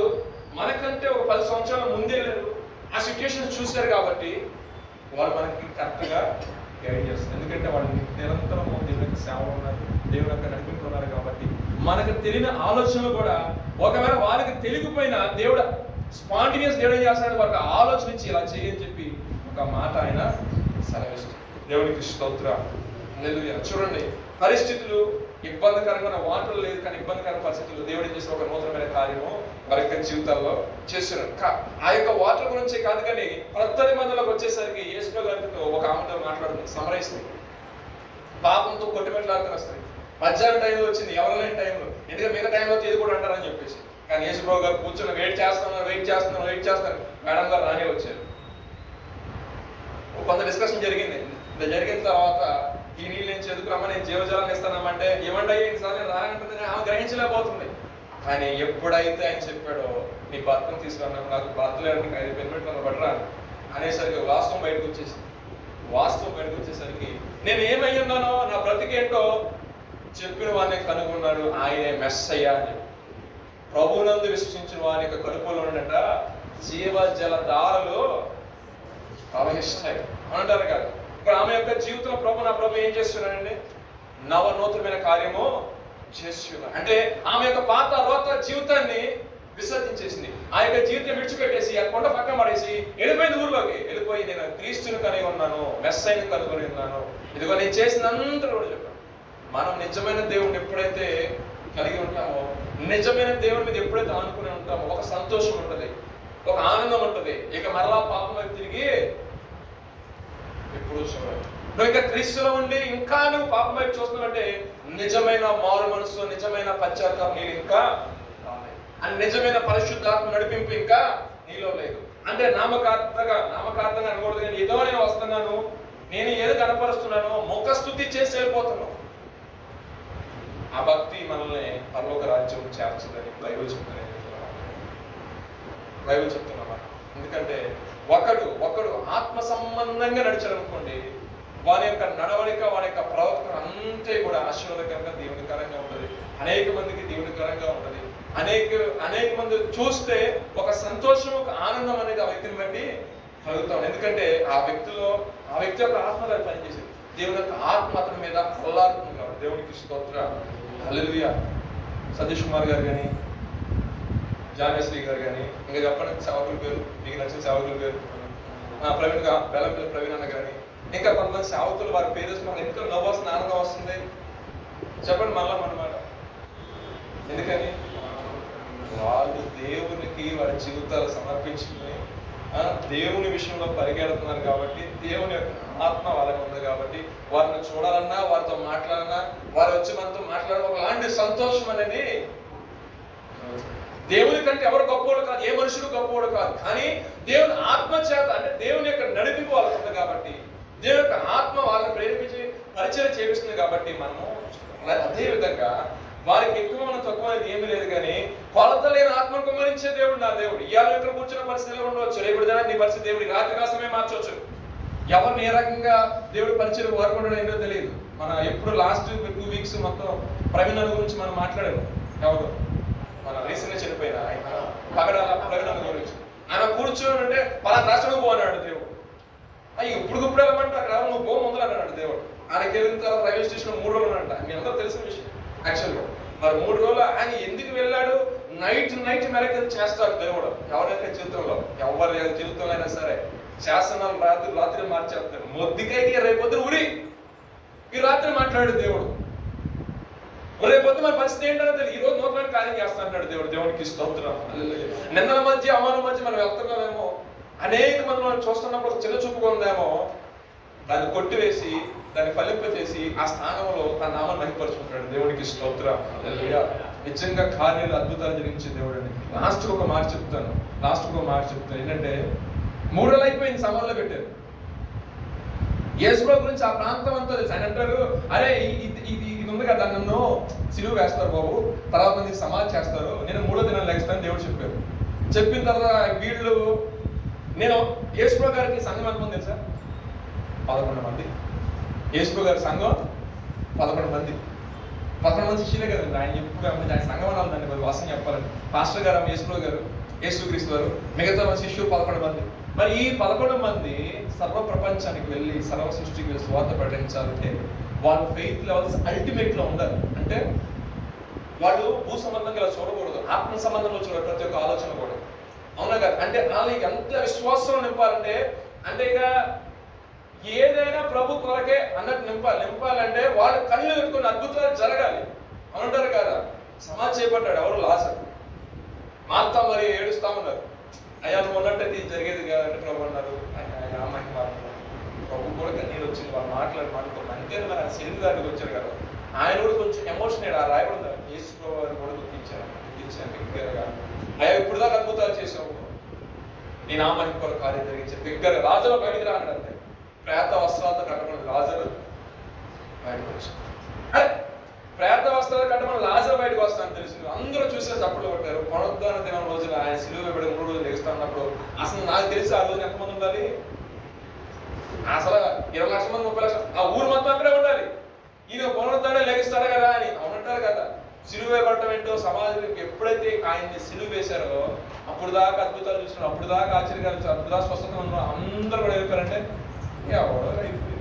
మనకంటే ఒక 10 సంవత్సరాల ముందే లేరు, ఆ సిచ్యువేషన్ చూశారు కాబట్టి వాళ్ళు మనకి కరెక్ట్గా గైడ్ చేస్తారు. ఎందుకంటే వాళ్ళు నిరంతరం దేవుని యొక్క సేవలు ఉన్నారు, దేవుని యొక్క నడిపింపు ఉన్నారు కాబట్టి మనకు తెలియని ఆలోచనలు కూడా ఒకవేళ వాళ్ళకి తెలియకపోయినా దేవుడు స్పాంటినియస్ దేవుడు ఏం చేస్తాడు, వాళ్ళకి ఆలోచన ఇచ్చి ఇలా చేయని చెప్పి ఒక మాట ఆయన సెలవిస్తుంది. దేవుడికి స్తోత్రం. హల్లెలూయా. చూడండి, పరిస్థితులు ఇబ్బందికరంగా, వాటర్ లేదు కానీ ఇబ్బందికర పరిస్థితులు దేవుడు ఏం చేసిన ఒక నూతనమైన కార్యము వారి యొక్క జీవితాల్లో చేస్తున్నారు. ఆ యొక్క వాటర్ గురించి కాదు కానీ కొత్త నిబంధనలకు వచ్చేసరికి యేసు గారితో ఒక ఆమెతో మాట్లాడుతుంది, సమరయిస్తుంది. పాపంతో కొట్టుమెట్లాడుతున్న స్త్రీ మధ్యాహ్నం టైంలో వచ్చింది, ఎవరు లేని టైంలో, ఎందుకంటే మిగతా టైంలో ఇది కూడా అంటారని చెప్పేసి. కానీ యేసుప్రభు గారు కూర్చొని వెయిట్ చేస్తున్నారు. మేడం గారు రానే వచ్చారు. కొంత డిస్కషన్ జరిగింది. జరిగిన తర్వాత ఈ నీళ్ళు నేను చదువుకురమ్మా, నేను జీవజలాన్ని ఇస్తానమ్మంటే ఏమంటే ఈసారి నేను రానంటుంది, ఆమె గ్రహించలేకపోతుంది. కానీ ఎప్పుడైతే ఆయన చెప్పాడో నీ భర్తను తీసుకున్నాను, నాకు భర్త లేడానికి 5 పెన్మిట్లు పడరా అనేసరికి వాస్తవం బయటకు వచ్చేసరికి నేను ఏమై ఉన్నానో, నా బ్రతికేంటో చెప్పిన వాడిని కనుగొన్నాడు. ఆయనే మెస్సయ్య అని. ప్రభువునందు విశ్వసించిన వారి యొక్క కడుపులో ఉన్నట జీవజల దారులు ప్రవహిస్తాయి అంటారు కదా. ఇప్పుడు ఆమె యొక్క జీవితంలో నా ప్రభు ఏం చేస్తున్నాడండి? నూతనమైన కార్యము చేస్తున్నాడు. అంటే ఆమె యొక్క పాత రోత జీవితాన్ని విసర్జించేసింది. ఆ యొక్క జీవితం విడిచిపెట్టేసి ఆ కొండ పక్కన పడేసి వెళ్ళిపోయింది. ఊర్లోకి వెళ్ళిపోయి నేను క్రీస్తుని కలిగి ఉన్నాను, మెస్సయ్యను కనుగొని ఉన్నాను, ఇదిగో నేను చేసినంత కూడా చెప్పాను. మనం నిజమైన దేవుడిని ఎప్పుడైతే కలిగి ఉంటామో, నిజమైన దేవుడి మీద ఎప్పుడైతే ఆనుకుని ఉంటామో, ఒక సంతోషం ఉంటుంది, ఒక ఆనందం ఉంటుంది. ఇక మరలా పాపం వైపు తిరిగి ఎప్పుడు చూడాలి. నువ్వు ఇంకా క్రీస్తులో ఉండి ఇంకా నువ్వు పాపం వైపు చూస్తున్నావంటే నిజమైన మారు మనసు, నిజమైన పశ్చాత్తాపం నీళ్ళు ఇంకా అని నిజమైన పరిశుద్ధాత్మ నడిపింపు ఇంకా నీలో లేదు. అంటే నామకార్థంగా అనకూడదు కానీ ఏదో నేను వస్తున్నాను, నేను ఏదో కనపరుస్తున్నాను, ముఖస్తుతి చేసి వెళ్ళిపోతున్నాను. ఆ భక్తి మనల్ని పరలోక రాజ్యం చేర్చదని బైబిల్ చెప్తున్నమాట. ఎందుకంటే ఒకడు ఆత్మ సంబంధంగా నడిచారనుకోండి, వాని యొక్క నడవడిక, వాని యొక్క ప్రవర్తన అంతే కూడా ఆశీర్వాదకరంగా, దేవునికరంగా ఉంటుంది. అనేక మందికి దేవునికరంగా ఉంటుంది. అనేక మంది చూస్తే ఒక సంతోషం, ఒక ఆనందం అనేది ఆ వ్యక్తిని బట్టి కలుగుతాం. ఎందుకంటే ఆ వ్యక్తి యొక్క ఆత్మ గారు పనిచేసేది, దేవుని యొక్క ఆత్మ అతని మీద అల్లాడుతుంది కాబట్టి. దేవునికి స్తోత్రం. హల్లెలూయా. సతీష్ కుమార్ గారు కానీ, జానశ్రీ గారు కానీ, ఇంకా చెప్పండి సేవకుల పేరు, మీకు నచ్చిన సేవకుల పేరు, ప్రవీణ్ బెల్లంపల్లి ప్రవీణ్ అన్న కానీ, ఇంకా కొంతమంది సేవకులు వారి పేరు మనకు ఎందుకు నవ్వు వస్తుంది, ఆనందం వస్తుంది చెప్పండి మళ్ళా అన్నమాట. ఎందుకని వాళ్ళు దేవునికి వారి జీవితాలు సమర్పించుకుని దేవుని విషయంలో పరిగెడుతున్నారు కాబట్టి, దేవుని యొక్క ఆత్మ వాళ్ళకి ఉంది కాబట్టి, వారిని చూడాలన్నా, వారితో మాట్లాడాలన్నా, వారు వచ్చి మనతో మాట్లాడాలి, ఒకలాంటి సంతోషం అనేది. దేవుని కంటే ఎవరు గొప్పవాడు కాదు, ఏ మనుషుడు గొప్పవాడు కాదు, కానీ దేవుని ఆత్మ చేత, అంటే దేవుని యొక్క నడిపింపు వాళ్ళకు ఉంది కాబట్టి, దేవుని యొక్క ఆత్మ వాళ్ళని ప్రేరేపించి పరిచయం చేపిస్తుంది కాబట్టి మనము అదే విధంగా వారికి ఎక్కువ మనం తక్కువ అనేది ఏమీ లేదు. కానీ కొలత లేని ఆత్మను కుమ్మరించే దేవుడు నా దేవుడు. ఇవాళ ఇక్కడ కూర్చున్న పరిస్థితిలో ఉండవచ్చు, రేపు నీ పరిస్థితి దేవుడి రాత్రి కాసమే మార్చవచ్చు. ఎవరిని ఏ రకంగా దేవుడి పరిచయం వాడుకుంటాడో ఏంటో తెలియదు. మన ఎప్పుడు లాస్ట్ 2 వీక్స్ మొత్తం ప్రవీణ్ గురించి మనం మాట్లాడాము. ఎవరు మన రీసెంట్గా చనిపోయిన ఆయన పగడాల ప్రవీణ్ గురించి. ఆయన కూర్చొని అంటే పలానా రాష్ట్రం పోన్నాడు దేవుడు. ఇప్పుడు వెళ్ళమంటే అక్కడ నువ్వు పో ముందు అన్నాడు దేవుడు. ఆయనకి వెళ్ళిన తర్వాత రైల్వే స్టేషన్ 3 రోజులు అంట. మీ అందరూ తెలిసిన విషయం యాక్చువల్గా. మరి 3 రోజులు ఆయన ఎందుకు వెళ్ళాడు? నైట్ మెరకలు చేస్తాడు దేవుడు ఎవరైతే జీవితంలో, ఎవరి జీవితంలో అయినా సరే శాసనాలు రాత్రి మార్చేస్తాడు. మొద్దికైతే రేపొద్దు ఉరి ఈ రాత్రి మాట్లాడు దేవుడు. రేపొద్దు మన పరిస్థితి ఏంటో తెలియదు. ఈ రోజు నూతన కార్యం చేస్తా అంటాడు దేవుడు. దేవుడికి స్తోత్రం. నిందల మధ్య అవమానం మధ్య మనం వెళ్తున్నామేమో, అనేక మంది మనం చూస్తున్నప్పుడు చిన్న చూపుకుందేమో, దాన్ని కొట్టివేసి దాన్ని ఫలింపచేసి ఆ స్థానంలో తన నామాన్ని మహిమపరుచుకుంటాడు. దేవుడికి స్తోత్రం. నిజంగా కార్యాలు అద్భుతాలు జరిగించే దేవుడు అండి. లాస్ట్కి ఒక మాట చెప్తాను ఏంటంటే 3 రోజులు అయిపోయింది, సమాధిలో పెట్టారు. యేసుప్రభు గురించి ఆ ప్రాంతం అంతా తెలుసు. ఆయన అంటారు, అరే ఇది ఉంది కదా, నన్ను సిలువ వేస్తారు బాబు, తర్వాత మంది సమాధి చేస్తారు, నేను 3వ దినాలు లెగిస్తాను దేవుడు చెప్పారు. చెప్పిన తర్వాత వీళ్ళు, నేను యేసుప్రభు గారికి సంఘం ఎంతమంది తెలుసా? 11 మంది. యేసుప్రభు గారి సంఘం 11 మంది. 11 మంది శిష్యులే కదండి. ఆయన చెప్పుగా ఆయన సంఘం అనాలి, దాన్ని మరి వాసన చెప్పాలండి. పాస్టర్ గారు, యేసుప్రభు గారు, యేసుక్రీస్తు గారు, మిగతా శిష్యులు 11 మంది. మరి ఈ 11 మంది సర్వ ప్రపంచానికి వెళ్ళి సర్వ సృష్టికి వెళ్ళి స్వార్థ ప్రకటించాలంటే వాళ్ళ ఫెయిత్ లెవెల్స్ అల్టిమేట్ లో ఉండాలి. అంటే వాళ్ళు భూ సంబంధంగా ఇలా చూడకూడదు, ఆత్మ సంబంధంలో చూడాలి ప్రతి ఒక్క ఆలోచన కూడా. అవునా కదా? అంటే వాళ్ళకి ఎంత విశ్వాసం నింపాలంటే, అంటే ఇక ఏదైనా ప్రభు కొరకే అన్నట్టు నింపాలంటే వాళ్ళు కళ్ళు పెట్టుకుని అద్భుతాలు జరగాలి అంటారు కదా. సమాధి చేపట్టాడు ఎవరు? లాజరు. మార్త మరి ఏడుస్తా ఉన్నారు, అయ్యా నువ్వు ఉన్నట్టయితే ఇది జరిగేది కాదంటే ప్రభు అన్నారు. ఆయన అమ్మాయికి మాట్లాడు, ప్రభు కూడా కన్నీరు వచ్చింది, వాళ్ళు మాట్లాడుకో అంతే. మరి శరీర దానికి వచ్చారు కదా, ఆయన కూడా కొంచెం ఎమోషన్ ఆ రాయబడి యేసు ప్రభు వారిని కూడా గుర్తించాను బిగ్గరగా, అయ్యా ఇప్పుడు దాకా అద్భుతాలు చేసావు, నీ నామానికి కూడా కార్యం జరిగించాను బిగ్గరగా. లాజరు బయటికి రాను అంతే, ప్రేత వస్త్రాలతో కట్టమని లాజరు బయటకు వచ్చాడు. ప్రేత వస్త్రాలు కట్టమని లాజరు బయటకు వస్తానని తెలిసింది. అందరూ చూసే చప్పట్లు కొట్టారు. పునరుద్ధాన దినం రోజున ఆయన సిలువ వేయబడి 3 రోజులు లెగుస్తా ఉన్నప్పుడు అసలు నాకు తెలిసి ఆ రోజు ఎంతమంది ఉండాలి? అసలు 20 లక్షల మంది 30 లక్షలు ఆ ఊరు మొత్తం అక్కడే ఉండాలి. ఈయన పునరుద్ధానే లెగిస్తాడు కదా అని అవునంటారు కదా. సిలువ వేయబడటం ఏంటో సమాజానికి ఎప్పుడైతే ఆయన్ని సిలువ వేశారో అప్పుడు దాకా అద్భుతాలు చూసినారు, అప్పుడు దాకా ఆశ్చర్యకాలు చూసారు, అప్పుడు దాకా స్వస్థత ఉన్నారు. అందరూ కూడా అయిపోయారంటే ఎవరో అయిపోయింది.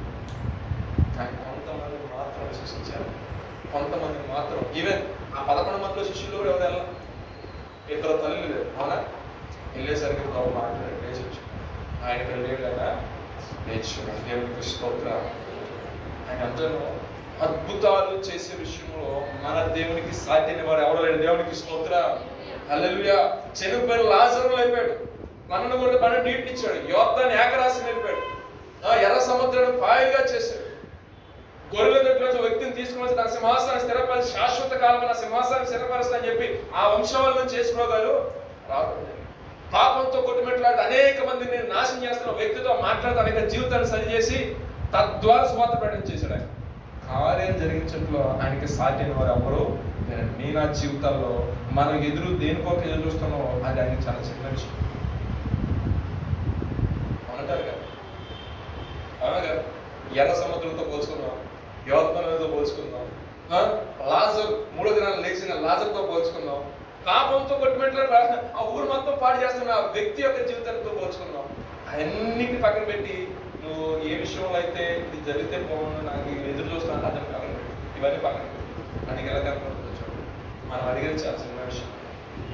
కానీ కొంతమంది మాత్రం విశ్వసించారు, కొంతమంది మాత్రం. ఈవెన్ ఆ 11 మందిలో శిష్యులు కూడా ఎవరు వెళ్ళాలి? 2 తల్లి లేదు అవునా? వెళ్ళేసరికి ప్రభు మాట్లాడి లేచొచ్చు, ఆయన ఇక్కడ లేడు కదా, లేచున్నాడు. దేవునికి స్తోత్రం. ఆయన అందరూ అద్భుతాలు చేసే విషయంలో మన దేవునికి సాధ్యని వారు ఎవరు లేడు. దేవునికి స్తోత్రం. హల్లెలూయా. చనిపోయిన లాజరు లేపాడు, మనను కూడా మన నీటినిచ్చాడు, యోర్దాను ఏకరాశి నిలిపాడు, ఎర్ర సముద్రాన్ని పాయలుగా చేశాడు. గొర్రెల దగ్గర వ్యక్తిని తీసుకుని తన సింహాసనాన్ని స్థిరపరిచి శాశ్వత కాలం నా సింహాసనాన్ని స్థిరపరుస్తా అని చెప్పి ఆ వంశవాళ్ళను చేసుకోగలరు. పాపంతో కొట్టుమెట్లాడి అనేక మందిని నాశనం చేస్తున్న వ్యక్తితో మాట్లాడుతూ అనేక జీవితాన్ని సరిచేసి తద్వారా స్వార్థ ప్రకటన చేశాడు. ఆయన కార్యం జరిగించడంలో ఆయనకి సాధ్యమైన వారు ఎవరు? నీ నా జీవితాల్లో మనం దేనికోసం ఎదురు చూస్తున్నామో అది ఆయనకి చాలా చిన్న విషయం అంటారు కదా. అవునా కదా? ఎర్ర సముద్రంతో పోల్చుకుందాం, యోర్దానుతో పోల్చుకుందాం, లాజరు 3 దినాలు లేచిన లాజరుతో పోల్చుకుందాం, పాపంతో కొట్టుమెట్లాడు ఆ ఊరు మొత్తం పాడు చేస్తున్న ఆ వ్యక్తి యొక్క జీవితంతో పోల్చుకుందాం. అన్నిటిని పక్కన పెట్టి నువ్వు ఏ విషయంలో అయితే ఇది జరిగితే బాగుండు, నాకు ఎదురు చూస్తాను అతను పక్కన పెట్టి ఇవన్నీ పక్కన పెట్టి అన్ని ఎలా కనుకుంటుంది చూడండి. మనం అడిగేది చాలా చిన్న విషయం,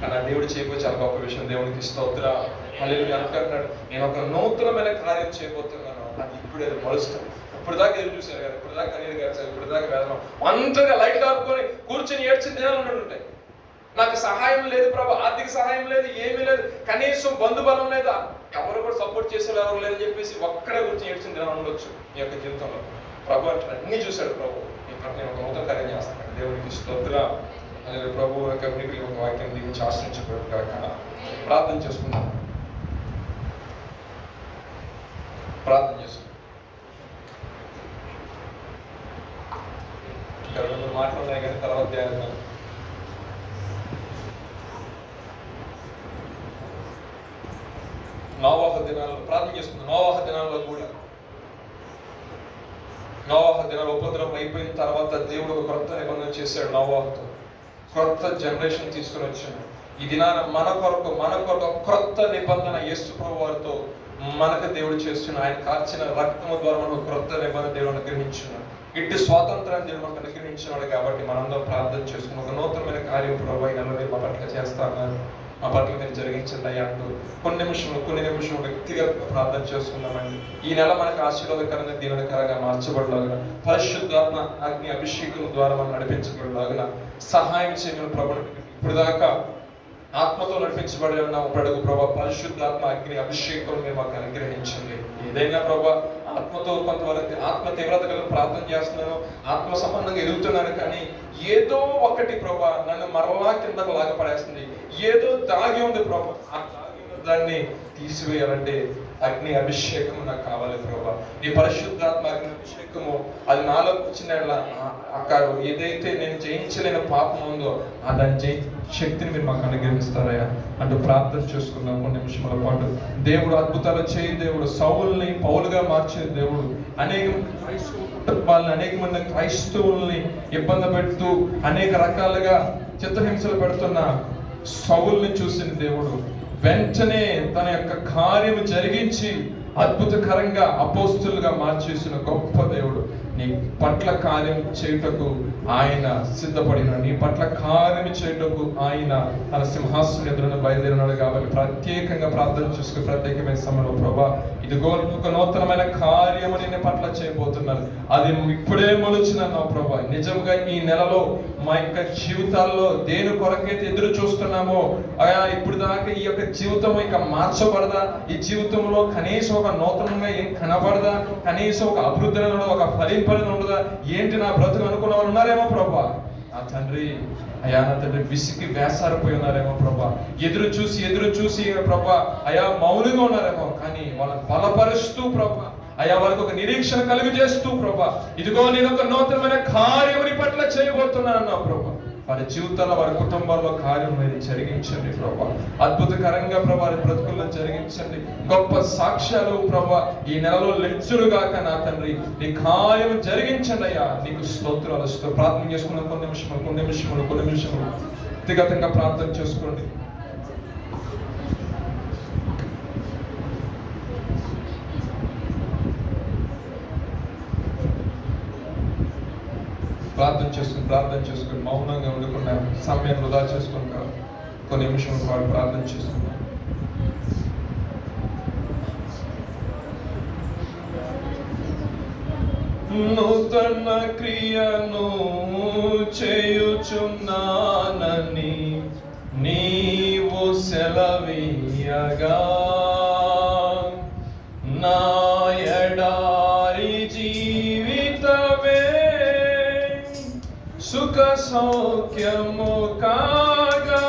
కానీ ఆ దేవుడు చేయబోయే చాలా గొప్ప విషయం. దేవునికి స్తోత్రం. హల్లెలూయా. అనుకుంటున్నాడు, నేను ఒక నూతనమైన కార్యం చేయబోతున్నాను, అది ఇప్పుడు మలుస్తాను. ఇప్పుడు దాకా ఎదురు చూశారు కదా, ఇప్పుడు దాకా కనీరు కాదు, ఇప్పుడు దాకా వేదం ఒంటరిగా లైట్ ఆడుకొని కూర్చొని ఏడ్చిన దినాలు ఉంటాయి. నాకు సహాయం లేదు ప్రభు, ఆర్థిక సహాయం లేదు, ఏమీ లేదు, కనీసం బంధుబలం లేదా, ఎవరు కూడా సపోర్ట్ చేసేవాళ్ళు ఎవరు లేదని చెప్పేసి ఒక్కడే కూర్చొని ఏడ్చిన దినాలు ఉండొచ్చు మీ యొక్క జీవితంలో. ప్రభు అంటే అన్ని చూశాడు. ప్రభు ఈ పట్ల నేను ఒక నూతన కార్యం చేస్తాను. దేవునికి స్తోత్రం. అనేది ప్రభు యొక్క ఒక వాక్యం దీనికి ఆశ్రయించబడు కాక ప్రార్థన చేసుకుందాం. ప్రార్థన చేసుకుందాం. మాట్లాడుతున్నాయి కానీ తర్వాత ధ్యానం. నోవాహు దినాల్లో ప్రార్థన చేసుకుందాం. నోవాహు దినాల్లో కూడా నోవాహు దినాలు ఉపద్రవం అయిపోయిన తర్వాత దేవుడు ఒక కొత్త నిబంధన చేశాడు. నోవాహుతో కొత్త జనరేషన్ తీసుకుని వచ్చాడు. ఈ దినాన మన కొరకు కొత్త నిబంధన యేసు ప్రభు వారితో మనకు దేవుడు చేస్తున్నాడు. ఆయన కార్చిన రక్తము ద్వారా మనకు కొత్త నిబంధన దేవుడు అనుగ్రహించున్నాడు. ఇట్టి స్వాతంత్రాన్ని దేవుడు మనకు అనుగ్రహించినాడు. కాబట్టి మనందరం ప్రార్థన చేసుకుని ఒక నూతనమైన కార్యం ప్రభు అయిన మా పట్ల చేస్తాను, మా పట్ల మీరు జరిగించండి అయ్యా అంటూ కొన్ని నిమిషంలో వ్యక్తిగత ప్రార్థన చేసుకుందామండి. ఈ నెల మనకు ఆశీర్వాదకరంగా దీవెనకరంగా మార్చబడలాగున, పరిశుద్ధాత్మ అగ్ని అభిషేకం ద్వారా మనం నడిపించబడలాగున సహాయం చేయమని ప్రభు. ఇప్పుడు దాకా ఆత్మతో నడిపించబడి ఉన్న ప్రడుగు ప్రభా, పరిశుద్ధాత్మ అగ్ని అభిషేకం మీరు మాకు అనుగ్రహించండి. ఏదైనా ప్రభా ఆత్మతో కొంతవరకు ఆత్మ తీవ్రత కలిగి ప్రార్థన చేస్తున్నాను, ఆత్మ సంబంధంగా ఎదుగుతున్నాను, కానీ ఏదో ఒకటి ప్రభా నన్ను మరలా కిందకు లాగపడేస్తుంది, ఏదో దాగి ఉంది ప్రభా. ఆ దాగి ఉన్న దాన్ని తీసివేయాలంటే అగ్ని అభిషేకము నాకు కావాలి ప్రభా. నీ పరిశుద్ధాత్మ అగ్ని అభిషేకము అది నాలో వచ్చిన అక్కడ ఏదైతే నేను జయించలేని పాపం ఉందో ఆ దాన్ని జయించే శక్తిని మీరు మాకు అనుగ్రహిస్తారయ్యా అంటూ ప్రార్థన చేసుకున్నాం. కొన్ని నిమిషముల పాటు దేవుడు అద్భుతాలు చేయి దేవుడు, సౌలుని పౌలుగా మార్చే దేవుడు, అనేక మంది క్రైస్తవుల్ని ఇబ్బంది పెడుతూ అనేక రకాలుగా చిత్రహింసలు పెడుతున్న సౌలుని చూసిన దేవుడు వెంటనే తన యొక్క కార్యము జరిగించి అద్భుతకరంగా అపోస్తులుగా మార్చేసిన గొప్ప దేవుడు. నీ పట్ల కార్యం చేయుటకు ఆయన సిద్ధపడిన నీ పట్ల కార్యం చేయటకు ఆయన తన సింహాసనం ఎదురును బయలుదేరినాడు. కాబట్టి ప్రత్యేకంగా ప్రార్థన చేసుకుని ప్రత్యేకమైన సమయంలో ప్రభా ఇదిగో ఒక నూతనమైన కార్యము నీ పట్ల చేయబోతున్నాను, అది ఇప్పుడే మొలుచున్నాను ప్రభా. నిజంగా ఈ నెలలో మా యొక్క జీవితాల్లో దేని కొరకైతే ఎదురు చూస్తున్నామో అయా ఇప్పుడు దాకా ఈ యొక్క జీవితం ఇంకా మార్చబడదా, ఈ జీవితంలో కనీసం ఒక నూతనంగా ఏం కనబడదా, కనీసం ఒక అభివృద్ధి ఒక ఫలింపని ఉండదా, ఏంటి నా బ్రతుకు అనుకున్న వాళ్ళు ఉన్నారేమో ప్రభా. నా తండ్రి అయా నా తండ్రి విసికి వేసారిపోయి ఉన్నారేమో ప్రభా, ఎదురు చూసి ప్రభా అయా మౌనంగా ఉన్నారేమో. కానీ వాళ్ళని బలపరుస్తూ ప్రభా అయా వారికి ఒక నిరీక్షణ కలుగు చేస్తూ ప్రభా ఇదిగో నేను ఒక నూతనమైన కార్యం నీ పట్ల చేయబోతున్నాను అన్నావు ప్రభా. వారి జీవితాల్లో వారి కుటుంబాల్లో కార్యం మీరు జరిగించండి ప్రభా. అద్భుతకరంగా ప్రభా వారి బ్రతుకుల్లో జరిగించండి. గొప్ప సాక్ష్యాలు ప్రభా ఈ నెలలో లెచ్చులుగాక నా తండ్రి నీ కార్యం జరిగించండి అయ్యా. నీకు స్తోత్రాలు. ప్రార్థన చేసుకున్న కొన్ని నిమిషములు వ్యక్తిగతంగా ప్రార్థన చేసుకోండి. ప్రార్థన చేసుకుని మౌనంగా ఉండకుండా సమయం వృధా చేసుకుంటా కొన్ని నిమిషం పాటు ప్రార్థన చేసుకుంటాం. నూతన క్రియను చేయుచున్నానని నీవు సెలవీయగా నా ఎడారి జీవితమే సుఖ సౌఖ్యము కాగా,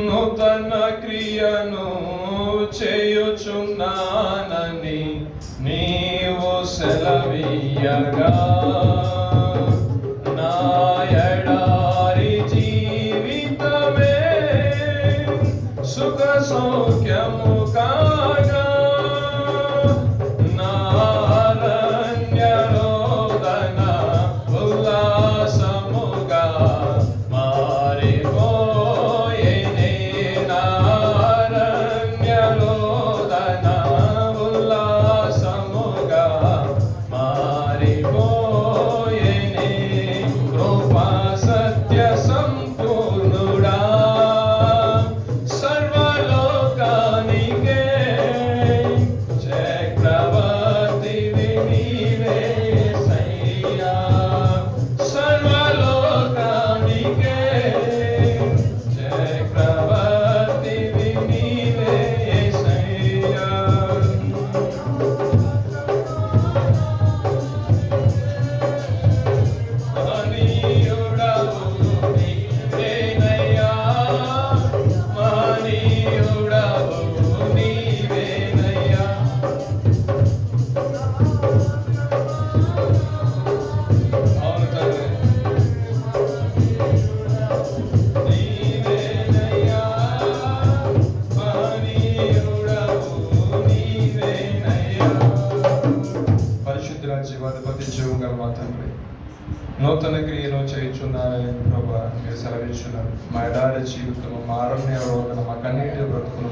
నూతన క్రియను చేయుచున్నానని నీవు సెలవీయగా నా ఎడారి జీవితమే సుఖ సౌఖ్యము కాగా నూతన క్రియను చేయుచున్నారని ప్రభా మీరు సెలవిచ్చున్నారు. మా ఎడారి జీవితము, మా అరణ్య రోదన, మా కన్నీటి బ్రతుకును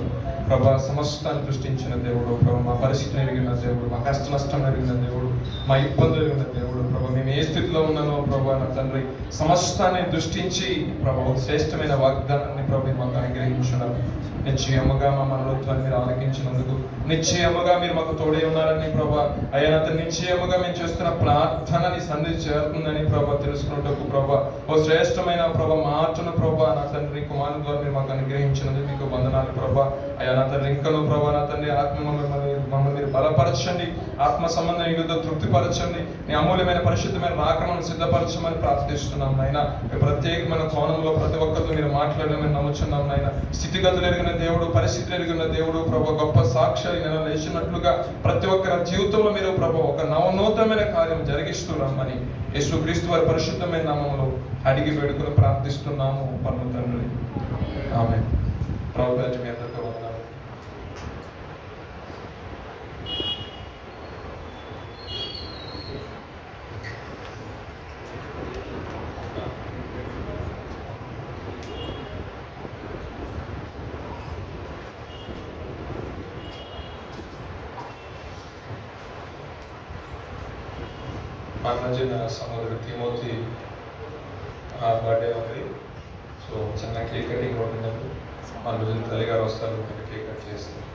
ప్రభా సమస్తాన్ని సృష్టించిన దేవుడు ప్రభా, మా పరిస్థితిని ఎరిగిన దేవుడు, మా కష్ట నష్టం ఎరిగిన దేవుడు, మా ఇబ్బందులు ఎరిగిన దేవుడు ప్రభా. మేము ఏ స్థితిలో ఉన్నానో ప్రభా నా తండ్రి సమస్తాన్ని దృష్టించి ప్రభా ఒక శ్రేష్టమైన వాగ్దానాన్ని ప్రభు మాకు అనుగ్రహించున్నారు. నిశ్చయముగా మా మనోత్వాన్ని మీరు ఆలకించినందుకు, నిశ్చయముగా మీరు మాకు తోడే ఉన్నారని ప్రభా. అయ్యానంత నిశ్చయముగా మేము చేస్తున్న ప్రార్థన నీ సన్నిధి చేరుతుందని ప్రభా తెలుసుకున్నట్టుకు ప్రభా ఓ శ్రేష్టమైన ప్రభా మాటను ప్రభా నా తండ్రి కుమారుని ద్వారా మీరు మాకు అనుగ్రహించినందుకు మీకు వందనాలు ప్రభా. అయ్యా నా తండ్రి ఇంకను ప్రభా నా తండ్రి ఆత్మ మమ్మల్ని మీరు బలపరచండి, ఆత్మ సంబంధం యుద్ధ తృప్తిపరచండి, నీ అమూల్యమైన పరిశుద్ధమైన రాకడను సిద్ధపరచమని ప్రార్థిస్తున్నాం నాయన. ప్రత్యేకమైన కోణంలో ప్రతి ఒక్కరితో మీరు మాట్లాడమని నమ్ముచున్నాం నాయన. స్థితిగతులు ఎరిగిన దేవుడు, పరిస్థితులు ఎరిగిన దేవుడు ప్రభా, గొప్ప సాక్ష్యాలు నేను లేచినట్లుగా ప్రతి ఒక్కరి జీవితంలో మీరు ప్రభా ఒక నవనూతనమైన కార్యం జరిగిస్తున్నామని యేసుక్రీస్తు వారి పరిశుద్ధమైన నామములో అడిగి వేడుకలు ప్రార్థిస్తున్నాము పరమ తండ్రి. ఆమేన్. ప్రభు మీ అందరికీ వందనాలు. చిన్న సహోదరుడు తిమోతి బర్త్డే ఉంది. సో చిన్న కేక్ కటింగ్ ఉంటున్నప్పుడు వాళ్ళు తల్లి గారు వస్తారు, కేక్ కట్ చేస్తారు.